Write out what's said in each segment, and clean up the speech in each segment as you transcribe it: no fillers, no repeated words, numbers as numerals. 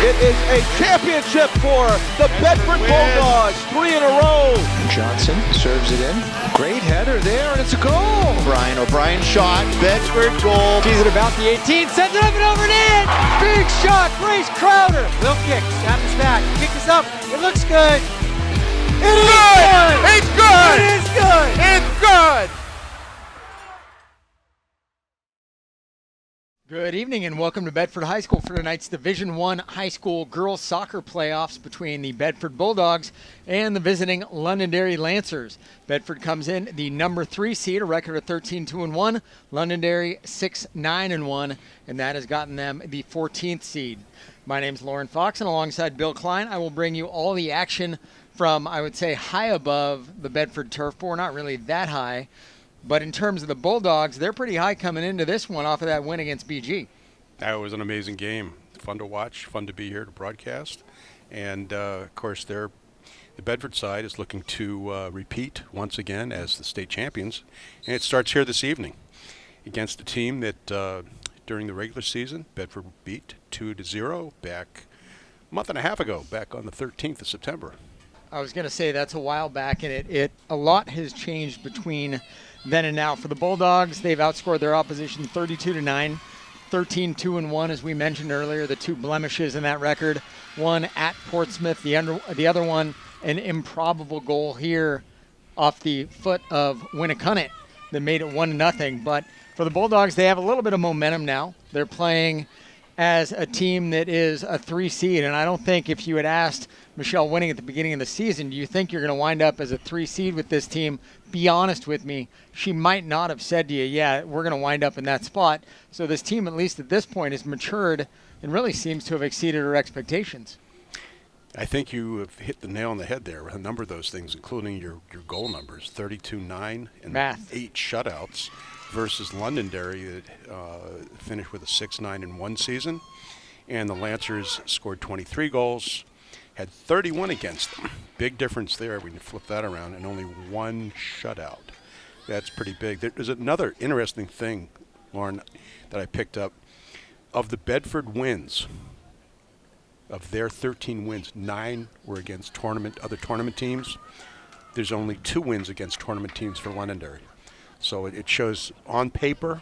It is a championship for the Bedford Bulldogs, 3 in a row. Johnson serves it in. Great header there, and it's a goal. Brian O'Brien shot, Bedford goal. He's at about the 18, sends it up and over and in. Big shot, Grace Crowder. Will kick, snaps back, kick is up. It looks good. It is good. It's good. It is good. It's good. Good evening and welcome to Bedford High School for tonight's Division I high school girls soccer playoffs between the Bedford Bulldogs and the visiting Londonderry Lancers. Bedford comes in the number 3 seed, a record of 13-2-1. Londonderry 6-9-1, and that has gotten them the 14th seed. My name's Lauren Fox, and alongside Bill Klein, I will bring you all the action from, I would say, high above the Bedford turf, but we're not really that high. But in terms of the Bulldogs, they're pretty high coming into this one off of that win against BG. That was an amazing game. Fun to watch, fun to be here to broadcast. And, of course, the Bedford side is looking to repeat once again as the state champions. And it starts here this evening against a team that during the regular season, Bedford beat 2-0 back a month and a half ago, back on the 13th of September. I was going to say that's a while back, and a lot has changed between then and now. For the Bulldogs, they've outscored their opposition 32-9, 13-2-1, as we mentioned earlier. The two blemishes in that record, one at Portsmouth, the other one an improbable goal here off the foot of Winnicunnet that made it 1-0. But for the Bulldogs, they have a little bit of momentum now. They're playing as a team that is a 3 seed, and I don't think if you had asked Michelle Winning at the beginning of the season, do you think you're going to wind up as a 3 seed with this team? Be honest with me, she might not have said to you, yeah, we're going to wind up in that spot. So this team, at least at this point, has matured and really seems to have exceeded her expectations. I think you have hit the nail on the head there with a number of those things, including your goal numbers, 32-9 and Math. 8 shutouts versus Londonderry that finished with a 6-9-1 season. And the Lancers scored 23 goals, had 31 against them. Big difference there when you flip that around, and only 1 shutout. That's pretty big. There's another interesting thing, Lauren, that I picked up. Of the Bedford wins, of their 13 wins, 9 were against other tournament teams. There's only 2 wins against tournament teams for Londonderry. So it shows on paper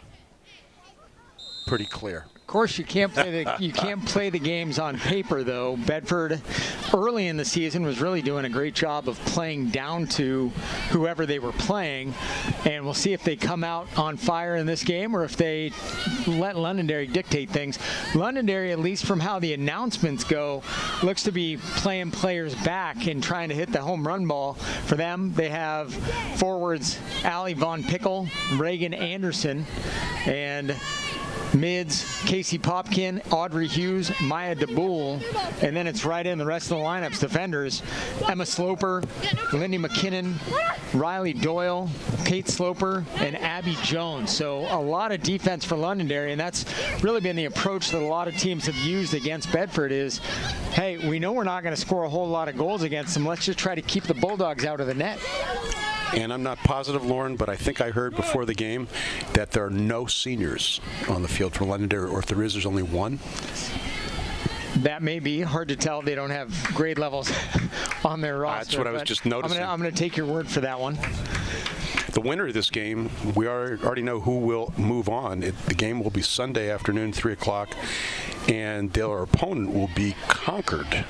pretty clear. Of course, you can't play the games on paper, though. Bedford, early in the season, was really doing a great job of playing down to whoever they were playing, and we'll see if they come out on fire in this game or if they let Londonderry dictate things. Londonderry, at least from how the announcements go, looks to be playing players back and trying to hit the home run ball. For them, they have forwards Allie Von Pickle, Reagan Anderson, and mids, Casey Popkin, Audrey Hughes, Maya DeBoule, and then it's right in the rest of the lineups. Defenders, Emma Sloper, Lindy McKinnon, Riley Doyle, Kate Sloper, and Abby Jones. So a lot of defense for Londonderry, and that's really been the approach that a lot of teams have used against Bedford is, hey, we know we're not going to score a whole lot of goals against them. Let's just try to keep the Bulldogs out of the net. And I'm not positive, Lauren, but I think I heard before the game that there are no seniors on the field for Londonderry, or if there is, there's only 1. That may be hard to tell. They don't have grade levels on their roster. That's what I was just noticing. I'm going to take your word for that one. The winner of this game, we already know who will move on. The game will be Sunday afternoon, 3 o'clock, and their opponent will be Concord,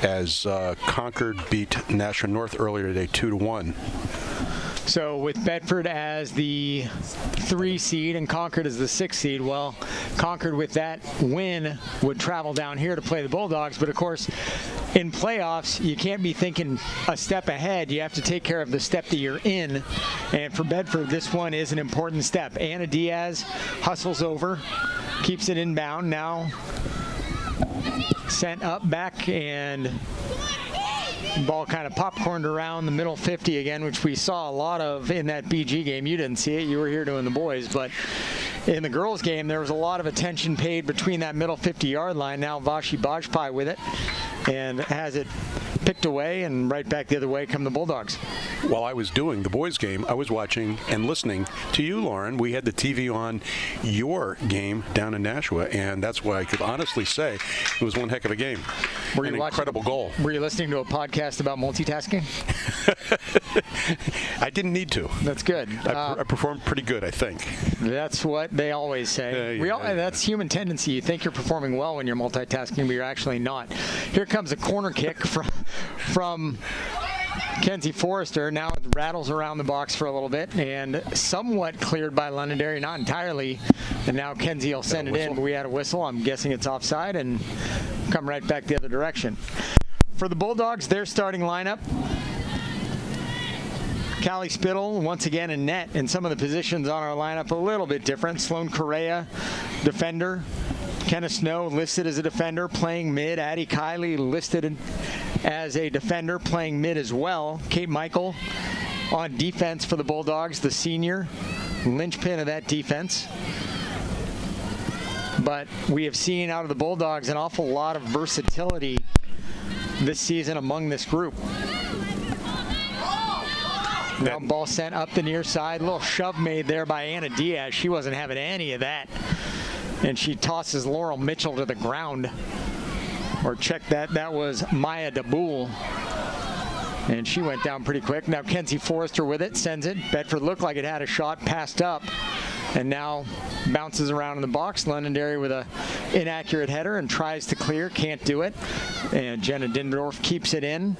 as Concord beat Nashua North earlier today 2-1. So with Bedford as the 3 seed and Concord as the 6 seed, well, Concord with that win would travel down here to play the Bulldogs. But of course, in playoffs, you can't be thinking a step ahead. You have to take care of the step that you're in. And for Bedford, this one is an important step. Anna Diaz hustles over, keeps it inbound. Now sent up back, and ball kind of popcorned around the middle 50 again, which we saw a lot of in that BG game. You didn't see it. You were here doing the boys. But in the girls game, there was a lot of attention paid between that middle 50-yard line. Now Vashi Bajpai with it. and has it picked away, and right back the other way come the Bulldogs. While I was doing the boys' game, I was watching and listening to you, Lauren. We had the TV on your game down in Nashua, and that's why I could honestly say it was one heck of a game. Were you An incredible goal. Were you listening to a podcast about multitasking? I didn't need to. That's good. I performed pretty good, I think. That's what they always say. That's human tendency. You think you're performing well when you're multitasking, but you're actually not. Here comes a corner kick from Kenzie Forrester. Now it rattles around the box for a little bit and somewhat cleared by Londonderry, not entirely. And now Kenzie will send it in. But we had a whistle. I'm guessing it's offside and come right back the other direction. For the Bulldogs, their starting lineup. Callie Spittle once again in net, and some of the positions on our lineup a little bit different. Sloan Correa, defender. Kenna Snow listed as a defender, playing mid. Addie Kiley listed as a defender, playing mid as well. Kate Michael on defense for the Bulldogs, the senior linchpin of that defense. But we have seen out of the Bulldogs an awful lot of versatility this season among this group. Now ball sent up the near side. A little shove made there by Anna Diaz. She wasn't having any of that. And she tosses Laurel Mitchell to the ground. Or check that. That was Maya DeBoule. And she went down pretty quick. Now Kenzie Forrester with it. Sends it. Bedford looked like it had a shot. Passed up. And now bounces around in the box. Londonderry with a inaccurate header and tries to clear. Can't do it. And Jenna Dindorf keeps it in.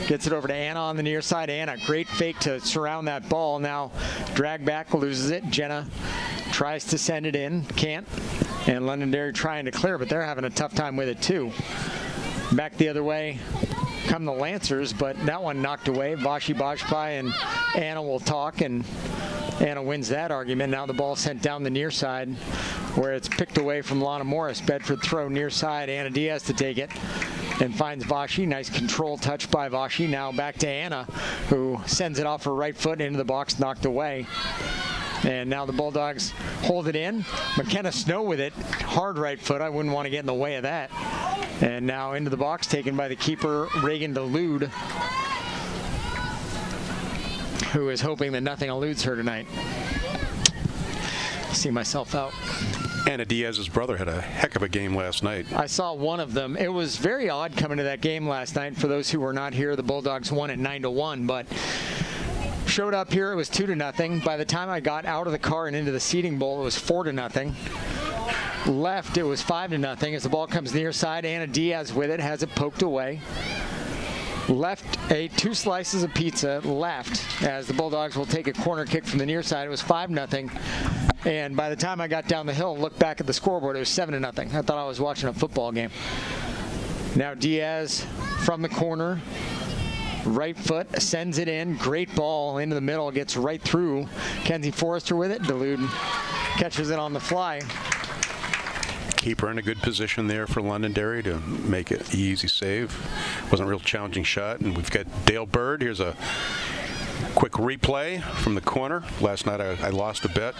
Gets it over to Anna on the near side. Anna, great fake to surround that ball. Now drag back, loses it. Jenna tries to send it in. Can't. And Londonderry trying to clear, but they're having a tough time with it too. Back the other way come the Lancers, but that one knocked away. Vashi Bajpai and Anna will talk, and Anna wins that argument. Now the ball sent down the near side where it's picked away from Lana Morris. Bedford throw near side. Anna Diaz to take it and finds Vashi. Nice control touch by Vashi. Now back to Anna, who sends it off her right foot into the box, knocked away. And now the Bulldogs hold it in. McKenna Snow with it. Hard right foot. I wouldn't want to get in the way of that. And now into the box, taken by the keeper, Reagan DeLude, who is hoping that nothing eludes her tonight. See myself out. Anna Diaz's brother had a heck of a game last night. I saw one of them. It was very odd coming to that game last night. For those who were not here, the Bulldogs won at 9-1, but showed up here, it was 2-0. By the time I got out of the car and into the seating bowl, it was 4-0. Left, it was 5-0. As the ball comes near side, Anna Diaz with it, has it poked away. Left, ate 2 slices of pizza, left, as the Bulldogs will take a corner kick from the near side. It was 5-0. And by the time I got down the hill and looked back at the scoreboard, it was 7-0. I thought I was watching a football game. Now Diaz from the corner. Right foot, sends it in. Great ball into the middle, gets right through. Kenzie Forrester with it. DeLude catches it on the fly. Keeper in a good position there for Londonderry to make an easy save. Wasn't a real challenging shot. And we've got Dale Bird. Here's a quick replay from the corner. Last night I lost a bet.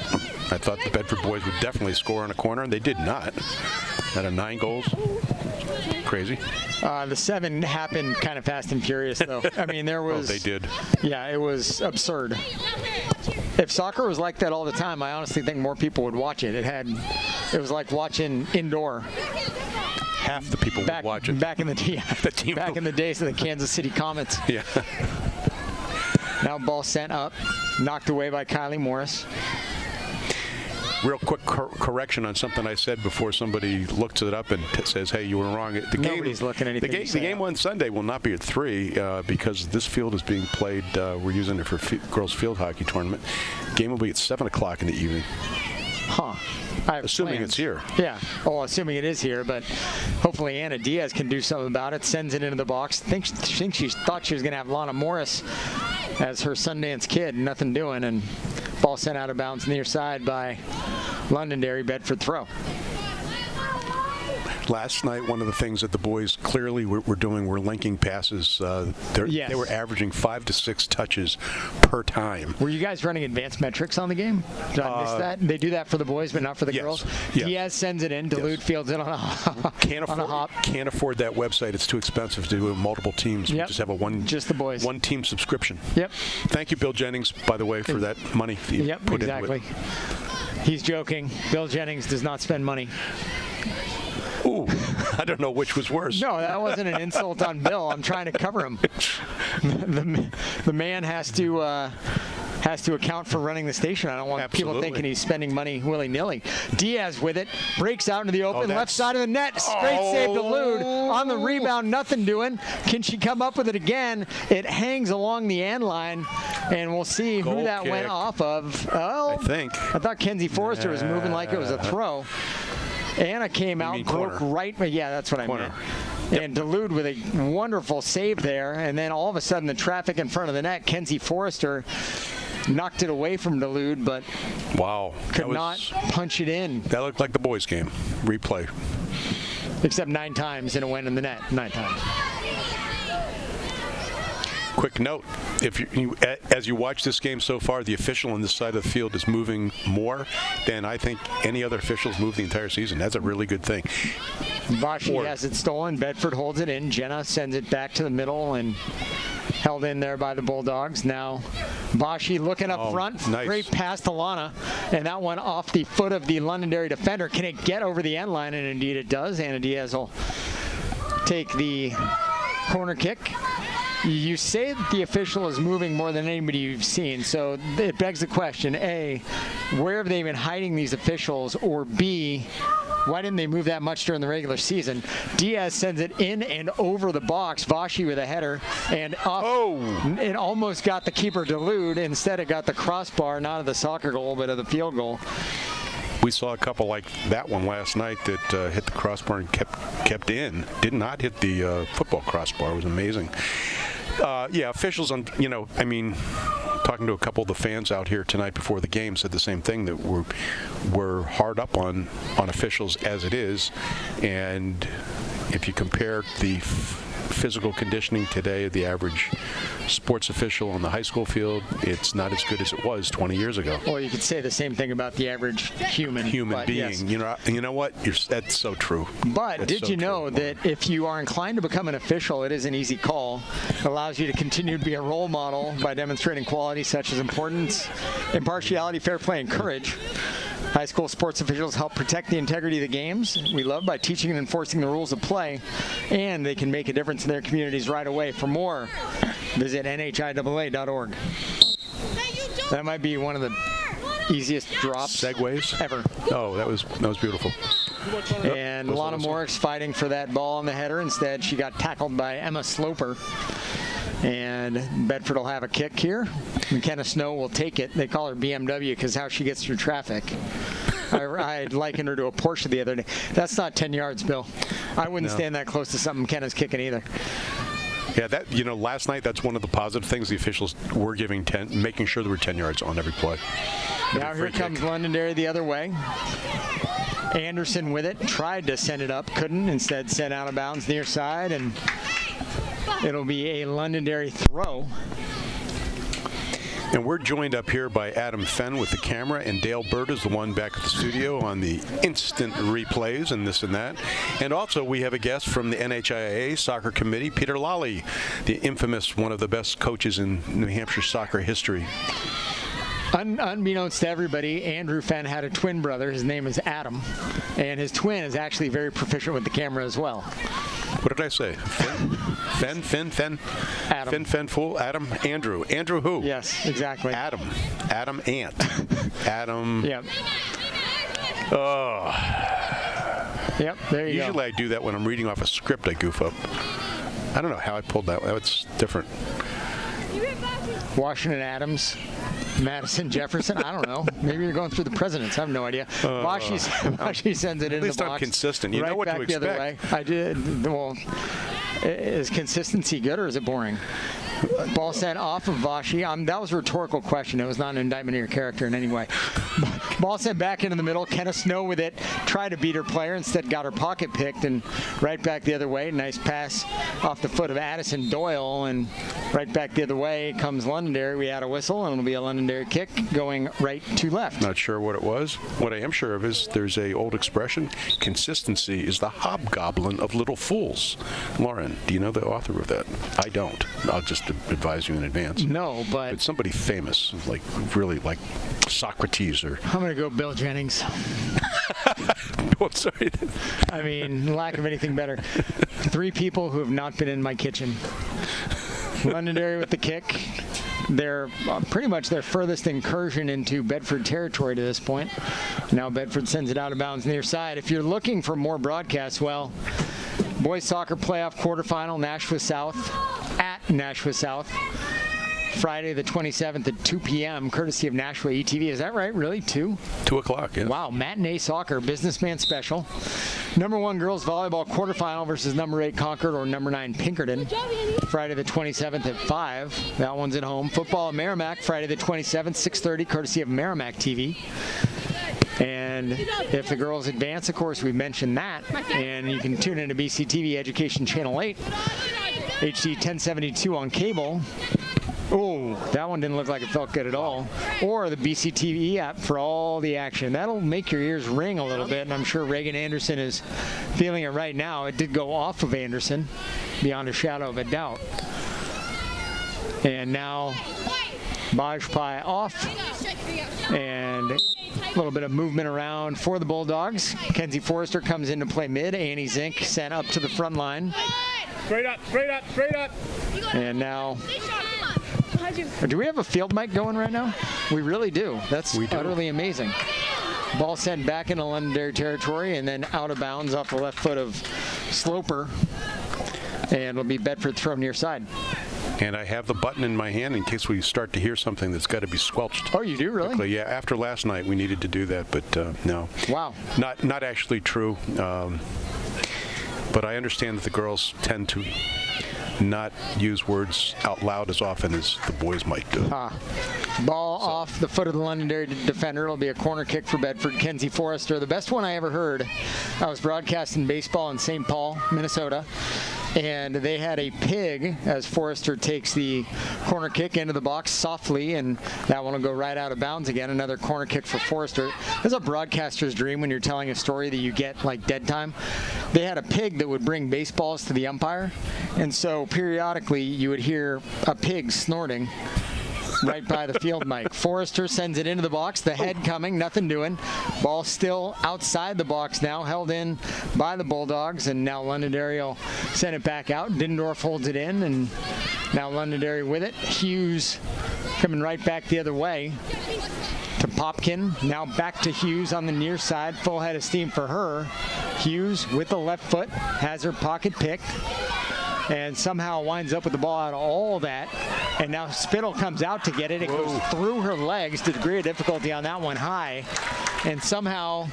I thought the Bedford boys would definitely score on a corner, and they did not. Out of 9 goals. Crazy. The 7 happened kind of fast and furious, though. I mean, there was... Oh, they did. Yeah, it was absurd. If soccer was like that all the time, I honestly think more people would watch it. It was like watching indoor. Half the people would watch it. Back in the back in the days of the Kansas City Comets. Yeah. Now ball sent up, knocked away by Kylie Morris. Real quick correction on something I said before somebody looks it up and says, hey, you were wrong. Nobody's looking at anything. The game on Sunday will not be at 3 because this field is being played. We're using it for girls' field hockey tournament. Game will be at 7 o'clock in the evening. Huh. Assuming it's here. Yeah. Oh, assuming it is here, but hopefully Anna Diaz can do something about it. Sends it into the box. Think she thought she was going to have Lana Morris as her Sundance kid. Nothing doing, and ball sent out of bounds near side by Londonderry. Bedford throw. last night, one of the things that the boys clearly were doing were linking passes. Yes. They were averaging 5 to 6 touches per time. Were you guys running advanced metrics on the game? Did I miss that? They do that for the boys, but not for the Yes. girls? Yes. Diaz sends it in. Duluth fields it on a hop. Can't afford that website. It's too expensive to do multiple teams. We Yep. just have Just the boys. one team subscription. Yep. Thank you, Bill Jennings, by the way, for that money you Yep, put exactly. into it. He's joking. Bill Jennings does not spend money. Ooh, I don't know which was worse. No, that wasn't an insult on Bill. I'm trying to cover him. The man has to account for running the station. I don't want people Absolutely. thinking he's spending money willy-nilly. Diaz with it, breaks out into the open, that's- left side of the net, straight save to Lude. On the rebound, nothing doing. Can she come up with it again? It hangs along the end line, and we'll see who Goal that went kick. off of. Oh, I think. I thought Kenzie Forrester was moving like it was a throw. Anna came out, mean broke corner. right. Yeah, that's what I Corner. meant. And Dulude with a wonderful save there, and then all of a sudden the traffic in front of the net, Kenzie Forrester knocked it away from Dulude, but Wow. could not punch it in, That looked like the boys' game. Replay. except 9 times, and it went in the net 9 times. Quick note, as you watch this game so far, the official on this side of the field is moving more than I think any other officials moved the entire season. That's a really good thing. Varsity has it stolen. Bedford holds it in. Jenna sends it back to the middle and held in there by the Bulldogs. Now Bashi looking up front. Nice. Great pass to Lana. And that one off the foot of the Londonderry defender. Can it get over the end line? And indeed it does. Anna Diaz will take the corner kick. You say that the official is moving more than anybody you've seen, so it begs the question, A, where have they been hiding these officials, or B, why didn't they move that much during the regular season? Diaz sends it in and over the box, Vashi with a header, and off. Oh! It almost got the keeper Dulude. Instead, it got the crossbar, not of the soccer goal, but of the field goal. We saw a couple like that one last night that hit the crossbar and kept in. Did not hit the football crossbar. It was amazing. Yeah, officials on, I mean, talking to a couple of the fans out here tonight before the game said the same thing, that we're hard up on officials as it is. And if you compare the physical conditioning today, the average sports official on the high school field, it's not as good as it was 20 years ago. Or you could say the same thing about the average human Human being. Yes. You know what? That's so true. But That's did so you know true. that if you are inclined to become an official, it is an easy call. It allows you to continue to be a role model by demonstrating qualities such as importance, impartiality, fair play, and courage. High school sports officials help protect the integrity of the games we love by teaching and enforcing the rules of play, and they can make a difference in their communities right away. For more, visit NHIAA.org. That might be one of the easiest drops Segways ever. Oh, that was beautiful. And Lana Morris fighting for that ball on the header. Instead, she got tackled by Emma Sloper. And Bedford will have a kick here. McKenna Snow will take it. They call her BMW because how she gets through traffic. I likened her to a Porsche the other day. That's not 10 yards, Bill. I wouldn't stand that close to something McKenna's kicking either. Yeah, last night, that's one of the positive things the officials were making sure there were 10 yards on every play. Now here comes Londonderry the other way. Anderson with it, tried to send it up, couldn't. Instead, sent out of bounds near side, and it'll be a Londonderry throw. And we're joined up here by Adam Fenn with the camera, and Dale Bird is the one back at the studio on the instant replays and this and that. And also we have a guest from the NHIAA Soccer Committee, Peter Lally, the infamous one of the best coaches in New Hampshire soccer history. Unbeknownst to everybody, Andrew Fenn had a twin brother. His name is Adam, and his twin is actually very proficient with the camera as well. What did I say? Fenn? Adam. Fenn, fool? Adam? Andrew. Andrew who? Yes, exactly. Adam Ant. Adam. Yep. Oh. Yep, there you Usually go. I do that when I'm reading off a script, I goof up. I don't know how I pulled that. That's different. Washington Adams, Madison Jefferson. I don't know. Maybe you're going through the presidents. I have no idea. Washi sends it into the box. At least I'm consistent. You right know what back to the other expect. way. I did. Well, is consistency good or is it boring? Ball sent off of Vashi. That was a rhetorical question. It was not an indictment of your character in any way. Ball sent back into the middle. Kenna Snow with it. Tried to beat her player. Instead got her pocket picked and right back the other way. Nice pass off the foot of Addison Doyle. And right back the other way comes Londonderry. We had a whistle, and it'll be a Londonderry kick going right to left. Not sure what it was. What I am sure of is there's a old expression, consistency is the hobgoblin of little fools. Lauren, do you know the author of that? I don't. I'll just advise you in advance. No, but It's somebody famous, like really like Socrates or... I'm going to go Bill Jennings. Oh, sorry. I mean, lack of anything better. 3 people who have not been in my kitchen. Londonderry with the kick. They're pretty much their furthest incursion into Bedford territory to this point. Now Bedford sends it out of bounds near side. If you're looking for more broadcasts, well, boys soccer playoff quarterfinal, Nashua South at Nashua South. Friday the 27th at 2 p.m., courtesy of Nashua ETV. Is that right? Really? 2? 2 o'clock, yeah. Wow, matinee soccer, businessman special. Number 1 girls volleyball quarterfinal versus number 8 Concord or number 9 Pinkerton. Friday the 27th at 5. That one's at home. Football at Merrimack, Friday the 27th, 6:30, courtesy of Merrimack TV. And if the girls advance, of course, we mentioned that. And you can tune into BCTV Education Channel 8, HD 1072 on cable. Oh, that one didn't look like it felt good at all. Or the BCTV app for all the action. That'll make your ears ring a little bit, and I'm sure Reagan Anderson is feeling it right now. It did go off of Anderson, beyond a shadow of a doubt. And now Bajpai off, and a little bit of movement around for the Bulldogs. Kenzie Forrester comes in to play mid. Annie Zink sent up to the front line. Straight up, straight up, straight up. And now... Do we have a field mic going right now? We really do. That's utterly amazing. Ball sent back into Londonderry territory and then out of bounds off the left foot of Sloper. And it'll be Bedford thrown near side. And I have the button in my hand in case we start to hear something that's got to be squelched. Oh, you do, really? Quickly. Yeah, after last night we needed to do that, but no. Wow. Not actually true. But I understand that the girls tend to not use words out loud as often as the boys might do. Ball off the foot of the Londonderry defender. It'll be a corner kick for Bedford. Kenzie Forrester, the best one I ever heard. I was broadcasting baseball in St. Paul, Minnesota, and they had a pig as Forrester takes the corner kick into the box softly, and that one will go right out of bounds again. Another corner kick for Forrester. That's a broadcaster's dream when you're telling a story that you get like dead time. They had a pig that would bring baseballs to the umpire, and so periodically you would hear a pig snorting right by the field mic. Forrester sends it into the box, the head coming, nothing doing. Ball still outside the box now, held in by the Bulldogs, and now Londonderry will send it back out. Dindorf holds it in, and now Londonderry with it. Hughes coming right back the other way to Popkin. Now back to Hughes on the near side. Full head of steam for her. Hughes with the left foot has her pocket picked and somehow winds up with the ball out of all that. And now Spittle comes out to get it. It goes through her legs. The degree of difficulty on that one high. And somehow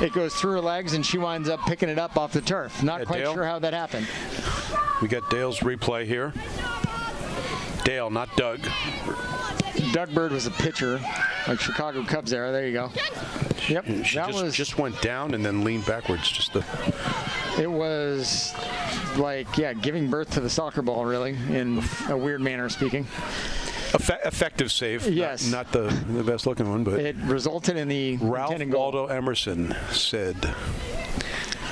it goes through her legs and she winds up picking it up off the turf. Not quite Dale, sure how that happened. We got Dale's replay here. Dale, not Doug. Doug Bird was a pitcher, like Chicago Cubs era. There you go. Yep, She just went down and then leaned backwards. It was like, yeah, giving birth to the soccer ball, really, in a weird manner of speaking. Effective save. Yes. Not the best looking one, but it resulted in the Ralph intended goal. Waldo Emerson said,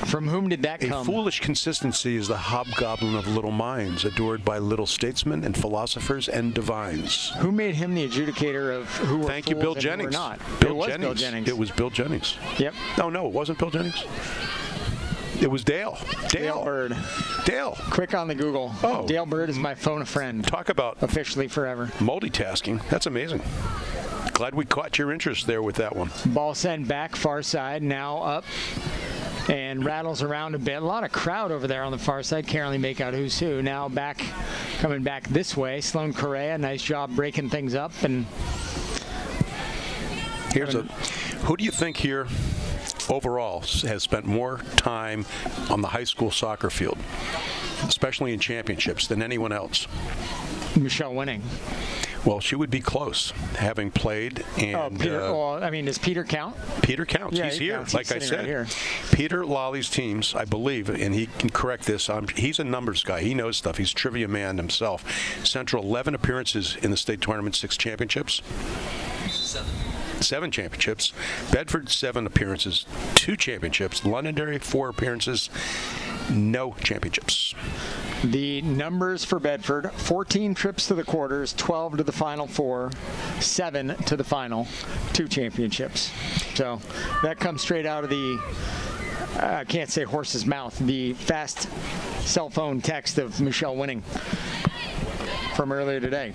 from whom did that come? A foolish consistency is the hobgoblin of little minds, adored by little statesmen and philosophers and divines. Who made him the adjudicator of who were Thank you, Bill Jennings. Not? Bill Jennings. It was Bill Jennings. Yep. No, it wasn't Bill Jennings. It was Dale. Dale Bird. Dale. Quick on the Google. Oh. Dale Bird is my phone a friend. Talk about officially forever. Multitasking. That's amazing. Glad we caught your interest there with that one. Ball sent back far side, now up and rattles around a bit. A lot of crowd over there on the far side. Can't really make out who's who. Now coming back this way. Sloan Correa, nice job breaking things up. And who do you think here overall has spent more time on the high school soccer field? especially in championships, than anyone else. Michelle Winning. Well, she would be close, having played. And, Peter. Does Peter count? Peter counts. Yeah, He's he here, counts. like He's I sitting said. right here. Peter Lawley's teams, I believe, and he can correct this. He's a numbers guy. He knows stuff. He's trivia man himself. Central 11 appearances in the state tournament, 6 championships. 7 championships. Bedford 7 appearances, 2 championships. Londonderry 4 appearances, no championships. The numbers for Bedford: 14 trips to the quarters, 12 to the Final Four, 7 to the final, 2 championships. So that comes straight out of the, I can't say horse's mouth, the fast cell phone text of Michelle Winning from earlier today.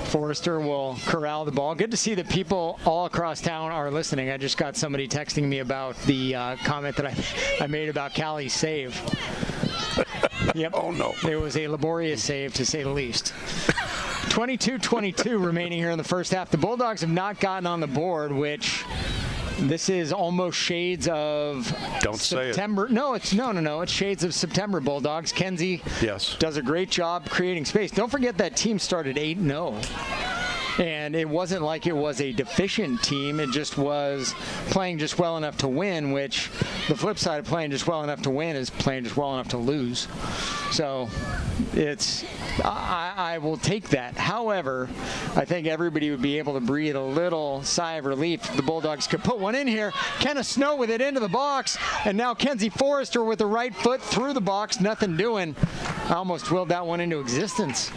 Forrester will corral the ball. Good to see that people all across town are listening. I just got somebody texting me about the comment that I made about Callie's save. Yep. Oh, no. It was a laborious save, to say the least. 22-22 remaining here in the first half. The Bulldogs have not gotten on the board, which this is almost shades of Don't say it. September. No, it's shades of September Bulldogs. Kenzie does a great job creating space. Don't forget that team started 8-0. And it wasn't like it was a deficient team. It just was playing just well enough to win, which the flip side of playing just well enough to win is playing just well enough to lose. So I will take that. However, I think everybody would be able to breathe a little sigh of relief if the Bulldogs could put one in here. Kenna Snow with it into the box, and now Kenzie Forrester with the right foot through the box. Nothing doing. I almost willed that one into existence.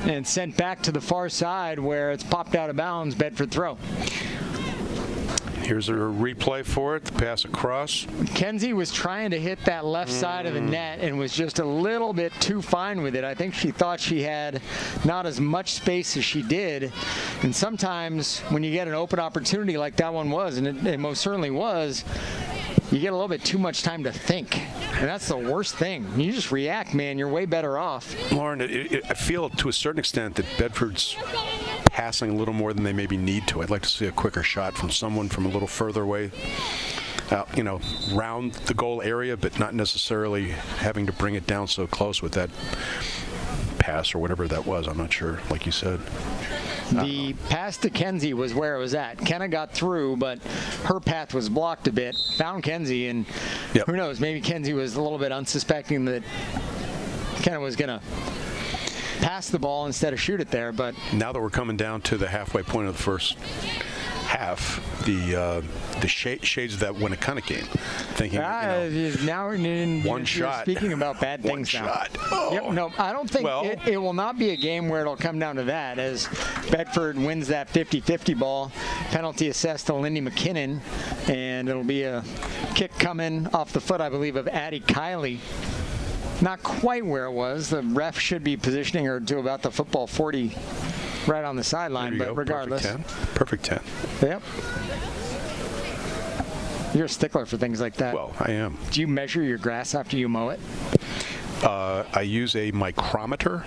And sent back to the far side where it's popped out of bounds. Bedford throw. Here's a replay for it, the pass across. Kenzie was trying to hit that left side of the net and was just a little bit too fine with it. I think she thought she had not as much space as she did. And sometimes when you get an open opportunity like that one was, and it most certainly was, you get a little bit too much time to think. And that's the worst thing. You just react, man. You're way better off. Lauren, I feel to a certain extent that Bedford's passing a little more than they maybe need to. I'd like to see a quicker shot from someone from a little further away, round the goal area, but not necessarily having to bring it down so close with that pass or whatever that was. I'm not sure, like you said. The pass to Kenzie was where it was at. Kenna got through, but her path was blocked a bit. Found Kenzie, and who knows, maybe Kenzie was a little bit unsuspecting that Kenna was going to pass the ball instead of shoot it there. But now that we're coming down to the halfway point of the first half, the shades of that Winnicott game, thinking now one shot. Speaking about bad things one now. Shot. Oh. Yep, no, I don't think it will not be a game where it'll come down to that, as Bedford wins that 50-50 ball, penalty assessed to Lindy McKinnon, and it'll be a kick coming off the foot, I believe, of Addie Kiley. Not quite where it was. The ref should be positioning her to about the football 40 right on the sideline, but regardless. Perfect 10. Yep. You're a stickler for things like that. Well, I am. Do you measure your grass after you mow it? I use a micrometer.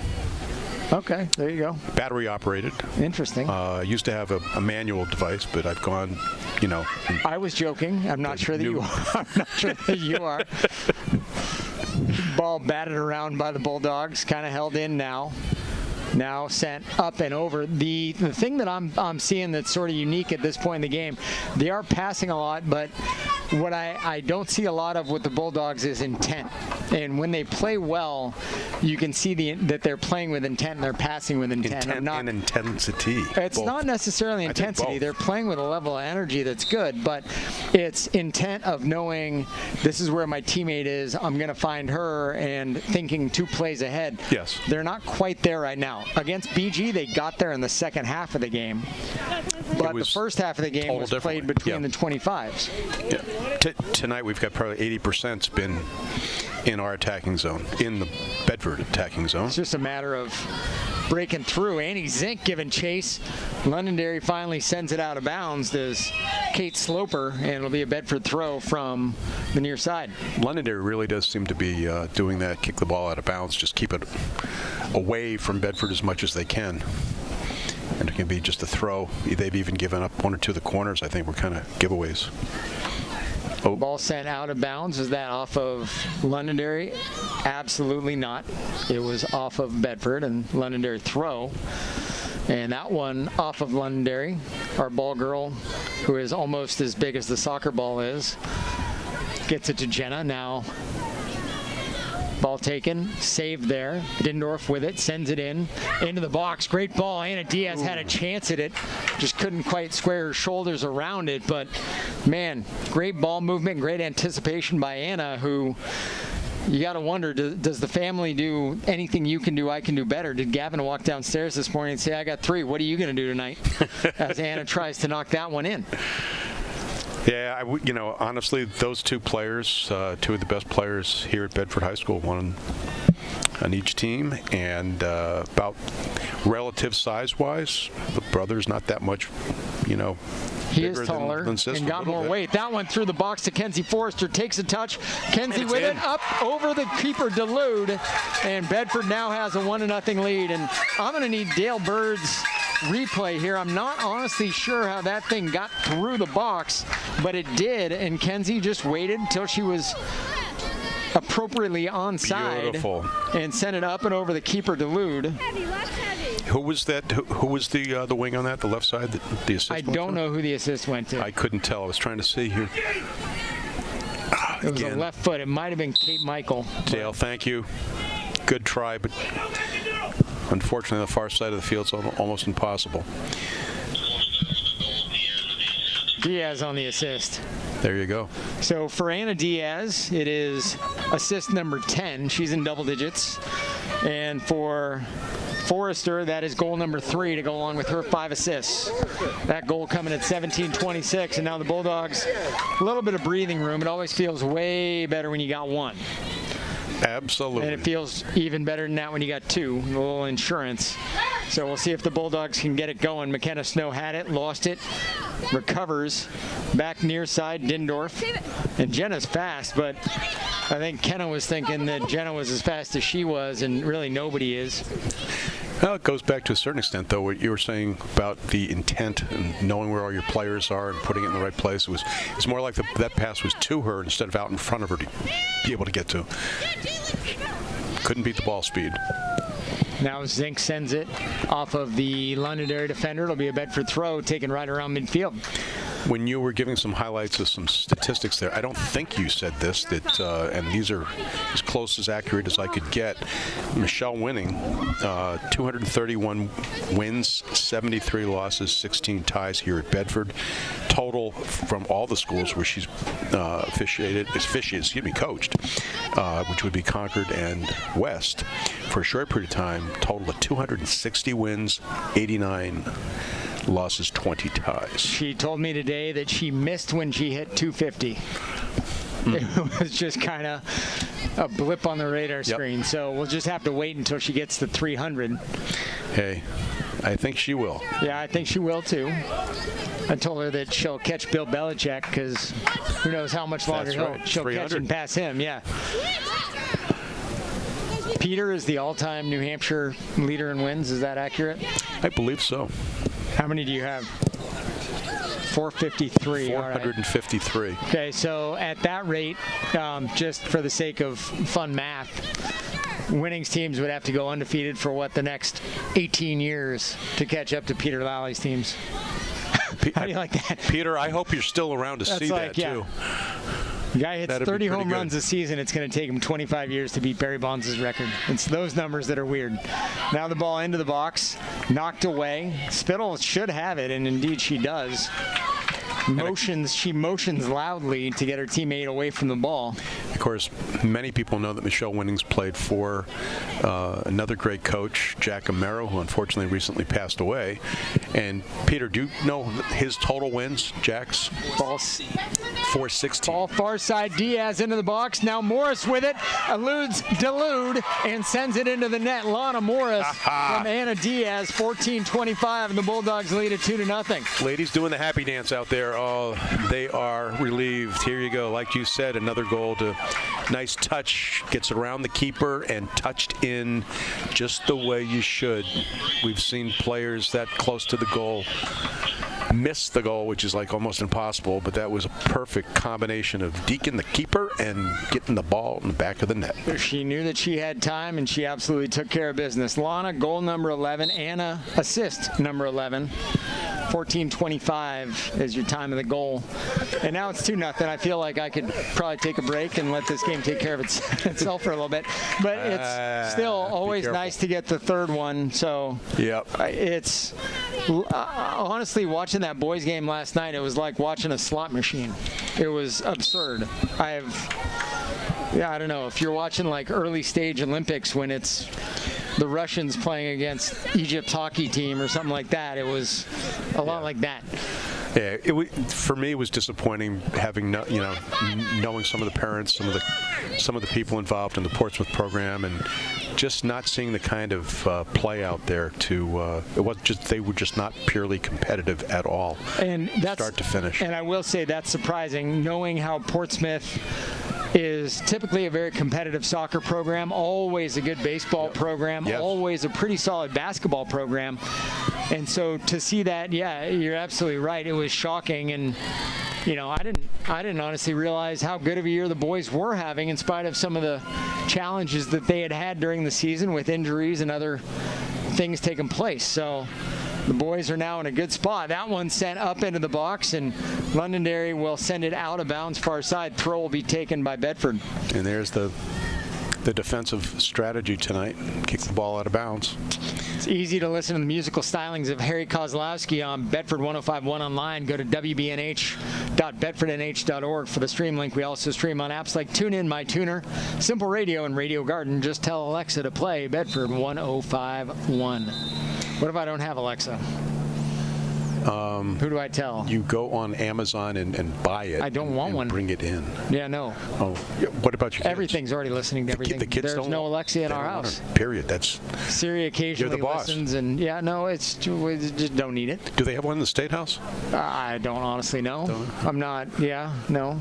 Okay, there you go. Battery operated. Interesting. I used to have a manual device, but I've gone, I was joking. I'm not sure that you are. I'm not sure that you are. Ball batted around by the Bulldogs, kind of held in now sent up and over. The thing that I'm seeing that's sort of unique at this point in the game, they are passing a lot, but what I don't see a lot of with the Bulldogs is intent. And when they play well, you can see that they're playing with intent and they're passing with intent. Intent and intensity. It's both. Not necessarily intensity. They're playing with a level of energy that's good, but it's intent of knowing this is where my teammate is. I'm going to find her, and thinking 2 plays ahead. Yes. They're not quite there right now. Against BG, they got there in the second half of the game. But the first half of the game was played between the 25s. Yeah. Tonight we've got probably 80% spin in our attacking zone, in the Bedford attacking zone. It's just a matter of breaking through. Annie Zink giving chase. Londonderry finally sends it out of bounds. There's Kate Sloper, and it'll be a Bedford throw from the near side. Londonderry really does seem to be doing that, kick the ball out of bounds, just keep it away from Bedford as much as they can. And it can be just a throw. They've even given up 1 or 2 of the corners, I think, were kind of giveaways. Oh. Ball sent out of bounds. Was that off of Londonderry? Absolutely not. It was off of Bedford, and Londonderry throw. And that one off of Londonderry. Our ball girl, who is almost as big as the soccer ball is, gets it to Jenna. Now ball taken, saved there. Dindorf with it, sends it into the box. Great ball. Anna Diaz had a chance at it, just couldn't quite square her shoulders around it. But man, great ball movement, great anticipation by Anna, who you got to wonder, does the family do anything you can do, I can do better? Did Gavin walk downstairs this morning and say, I got 3, what are you going to do tonight? As Anna tries to knock that one in. Yeah, honestly, those two players, two of the best players here at Bedford High School, one on each team, and about relative size-wise, the brother's not that much, He is taller and got more weight. That one through the box to Kenzie Forrester. Takes a touch. Kenzie with it up over the keeper, Delude. And Bedford now has a 1-0 lead. And I'm going to need Dale Bird's replay here. I'm not honestly sure how that thing got through the box, but it did. And Kenzie just waited until she was appropriately onside. Beautiful. And sent it up and over the keeper, Delude. Who was that? Who was the wing on that? The left side? The assist? I don't know who the assist went to. I couldn't tell. I was trying to see here. It was a left foot. It might have been Kate Michael. Dale, thank you. Good try, but unfortunately, the far side of the field's almost impossible. Diaz on the assist. There you go. So for Anna Diaz, it is assist number 10. She's in double digits. And for Forrester, that is goal number 3 to go along with her 5 assists. That goal coming at 17:26, and now the Bulldogs, a little bit of breathing room. It always feels way better when you got 1. Absolutely. And it feels even better than that when you got 2, a little insurance. So we'll see if the Bulldogs can get it going. McKenna Snow had it, lost it, recovers, back near side, Dindorf. And Jenna's fast, but I think Kenna was thinking that Jenna was as fast as she was, and really nobody is. Well, it goes back to a certain extent, though, what you were saying about the intent and knowing where all your players are and putting it in the right place. It's more like that pass was to her instead of out in front of her to be able to get to. Couldn't beat the ball speed. Now Zink sends it off of the Londonderry defender. It'll be a Bedford throw taken right around midfield. When you were giving some highlights of some statistics there, I don't think you said this, and these are as close as accurate as I could get. Michelle Winning, 231 wins, 73 losses, 16 ties here at Bedford. Total from all the schools where she's coached, which would be Concord and West, for a short period of time, total of 260 wins, 89 losses, 20 ties. She told me today that she missed when she hit 250. It was just kind of a blip on the radar screen. So we'll just have to wait until she gets to 300. Hey, I think she will. Yeah, I think she will too. I told her that she'll catch Bill Belichick, because who knows how much longer she'll catch and pass him. Yeah. Peter is the all-time New Hampshire leader in wins. Is that accurate? I believe so. How many do you have? 453. 453. Right. Okay, so at that rate, just for the sake of fun math, Winnings teams would have to go undefeated for the next 18 years to catch up to Peter Lally's teams. How do you like that? Peter, I hope you're still around to see that too. The guy hits 30 home runs a season. It's going to take him 25 years to beat Barry Bonds' record. It's those numbers that are weird. Now the ball into the box, knocked away. Spittle should have it, and indeed she does. She motions loudly to get her teammate away from the ball. Of course, many people know that Michelle Winnings played for another great coach, Jack Amaro, who unfortunately recently passed away. And Peter, do you know his total wins, Jack's? 416. Ball far side, Diaz into the box. Now Morris with it, eludes Delude, and sends it into the net. Lana Morris from Anna Diaz, 14-25, and the Bulldogs lead at 2-0. Ladies doing the happy dance out there. Oh, they are relieved. Here you go. Like you said, another goal to nice touch. Gets around the keeper and touched in just the way you should. We've seen players that close to the goal missed the goal, which is like almost impossible, but that was a perfect combination of deking the keeper and getting the ball in the back of the net. She knew that she had time, and she absolutely took care of business. Lana, goal number 11. Anna, assist number 11. 14:25 is your time of the goal. And now it's 2-0. I feel like I could probably take a break and let this game take care of itself for a little bit. But it's still always nice to get the third one. So it's honestly, watching that boys game last night, it was like watching a slot machine. It was absurd. I don't know, if you're watching like early stage Olympics when it's the Russians playing against Egypt's hockey team or something like that, it was a lot like that. Yeah, for me, it was disappointing having knowing some of the parents, some of the people involved in the Portsmouth program, and just not seeing the kind of play out there. They were just not purely competitive at all, and start to finish. And I will say that's surprising, knowing how Portsmouth is typically a very competitive soccer program, always a good baseball program, always a pretty solid basketball program. And so to see that, you're absolutely right. It was shocking, and I didn't honestly realize how good of a year the boys were having in spite of some of the challenges that they had during the season with injuries and other things taking place. So the boys are now in a good spot. That one's sent up into the box, and Londonderry will send it out of bounds far side. Throw will be taken by Bedford. And there's the defensive strategy tonight. Kick the ball out of bounds. It's easy to listen to the musical stylings of Harry Kozlowski on Bedford 105.1 online. Go to wbnh.bedfordnh.org for the stream link. We also stream on apps like TuneIn, MyTuner, Simple Radio, and Radio Garden. Just tell Alexa to play Bedford 105.1. What if I don't have Alexa? Who do I tell? You go on Amazon and buy it. I don't want one. Bring it in. Yeah, no. Oh, what about your kids? Everything's already listening to everything. The kids There's no Alexa in our house. Period. That's Siri occasionally listens, and we just don't need it. Do they have one in the State House? I don't honestly know. I'm not. No.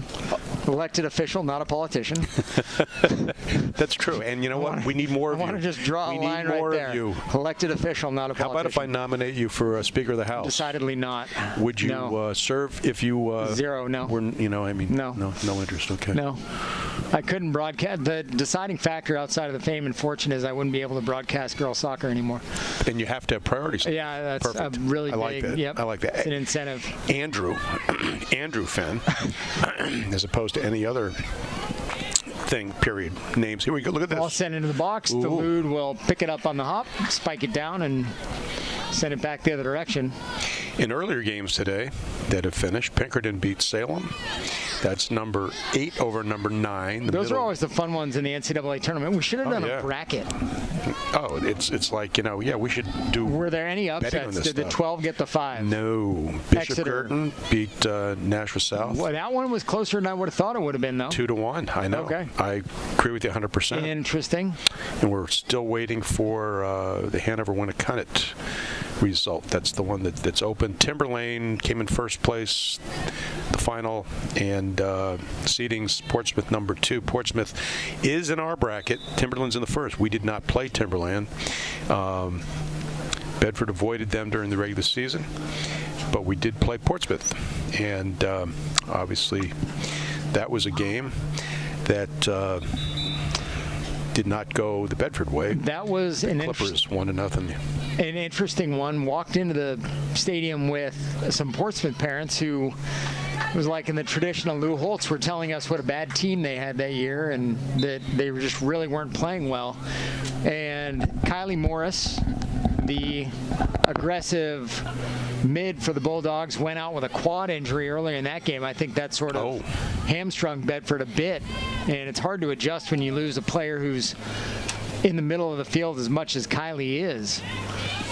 Elected official, not a politician. That's true. And you know what? We need more of you. I want to just draw a line right there. Elected official, not a politician. How about if I nominate you for Speaker of the House? Decidedly not. Would you serve if you zero? No. No interest. Okay. No, I couldn't broadcast. The deciding factor outside of the fame and fortune is I wouldn't be able to broadcast girls soccer anymore. And you have to have priorities. Yeah, that's perfect. A really big. Like that. Yep, I like that. It's an incentive. Andrew Fenn, as opposed to any other thing, period. Names. Here we go. Look at this. Ball sent into the box. Ooh. Delude will pick it up on the hop, spike it down, and send it back the other direction. In earlier games today that have finished, Pinkerton beat Salem. That's number 8 over number 9. Those are always the fun ones in the NCAA tournament. We should have done a bracket. Oh, it's like, we should do. Were there any upsets? Did the 12 get the 5? No. Bishop Exeter Girton beat Nashville South. Well, that one was closer than I would have thought it would have been, though. 2-1. I know. Okay. I agree with you 100%. Interesting. And we're still waiting for the Hanover-Winnacunnet result. That's the one that's open. Timberlane came in first place, the final, and seedings Portsmouth number 2. Portsmouth is in our bracket. Timberland's in the first. We did not play Timberland. Bedford avoided them during the regular season, but we did play Portsmouth, and obviously that was a game that did not go the Bedford way. That was the Clippers 1-0. An interesting one. Walked into the stadium with some Portsmouth parents who was like in the traditional Lou Holtz were telling us what a bad team they had that year and that they just really weren't playing well. And Kylie Morris, the aggressive mid for the Bulldogs, went out with a quad injury earlier in that game. I think that sort of hamstrung Bedford a bit, and it's hard to adjust when you lose a player who's in the middle of the field as much as Kylie is.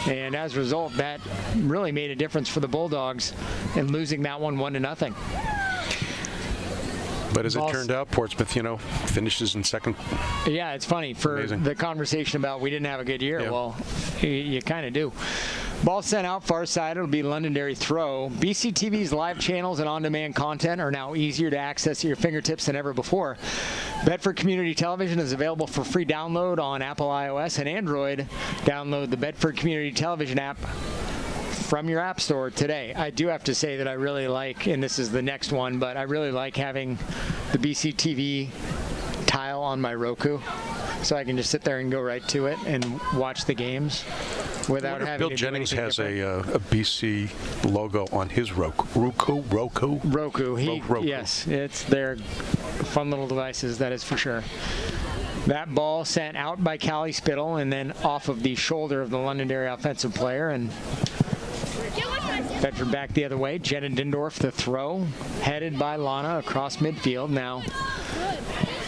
And as a result, that really made a difference for the Bulldogs in losing that one 1-0. But as it turned out, Portsmouth, finishes in second. Yeah, it's funny for the conversation about we didn't have a good year. Yeah. Well, you kind of do. Ball sent out far side. It'll be Londonderry throw. BCTV's live channels and on-demand content are now easier to access at your fingertips than ever before. Bedford Community Television is available for free download on Apple iOS and Android. Download the Bedford Community Television app from your app store today. I do have to say that I really like, and this is the next one, but I really like having the BC TV tile on my Roku, so I can just sit there and go right to it and watch the games without having Bill to Jennings do has different. a BC logo on his Roku. Yes, they're fun little devices, that is for sure. That ball sent out by Callie Spittle and then off of the shoulder of the Londonderry offensive player, and Bedford back the other way. Jenna Dindorf the throw, headed by Lana across midfield. Now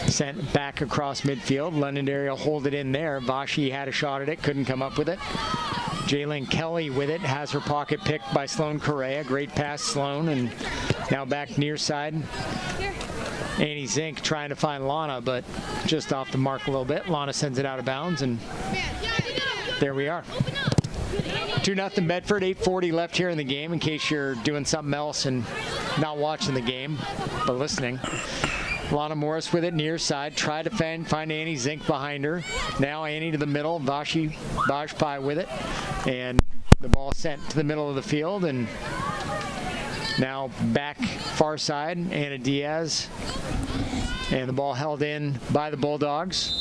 sent back across midfield. Londonderry will hold it in there. Vashi had a shot at it, couldn't come up with it. Jalen Kelly with it, has her pocket picked by Sloan Correa. Great pass, Sloan, and now back near side. Annie Zink trying to find Lana, but just off the mark a little bit. Lana sends it out of bounds, and there we are. 2-0 Bedford, 8:40 left here in the game, in case you're doing something else and not watching the game, but listening. Lana Morris with it near side. Try to find Annie Zink behind her. Now Annie to the middle. Vajpai with it. And the ball sent to the middle of the field. And now back far side. Anna Diaz. And the ball held in by the Bulldogs.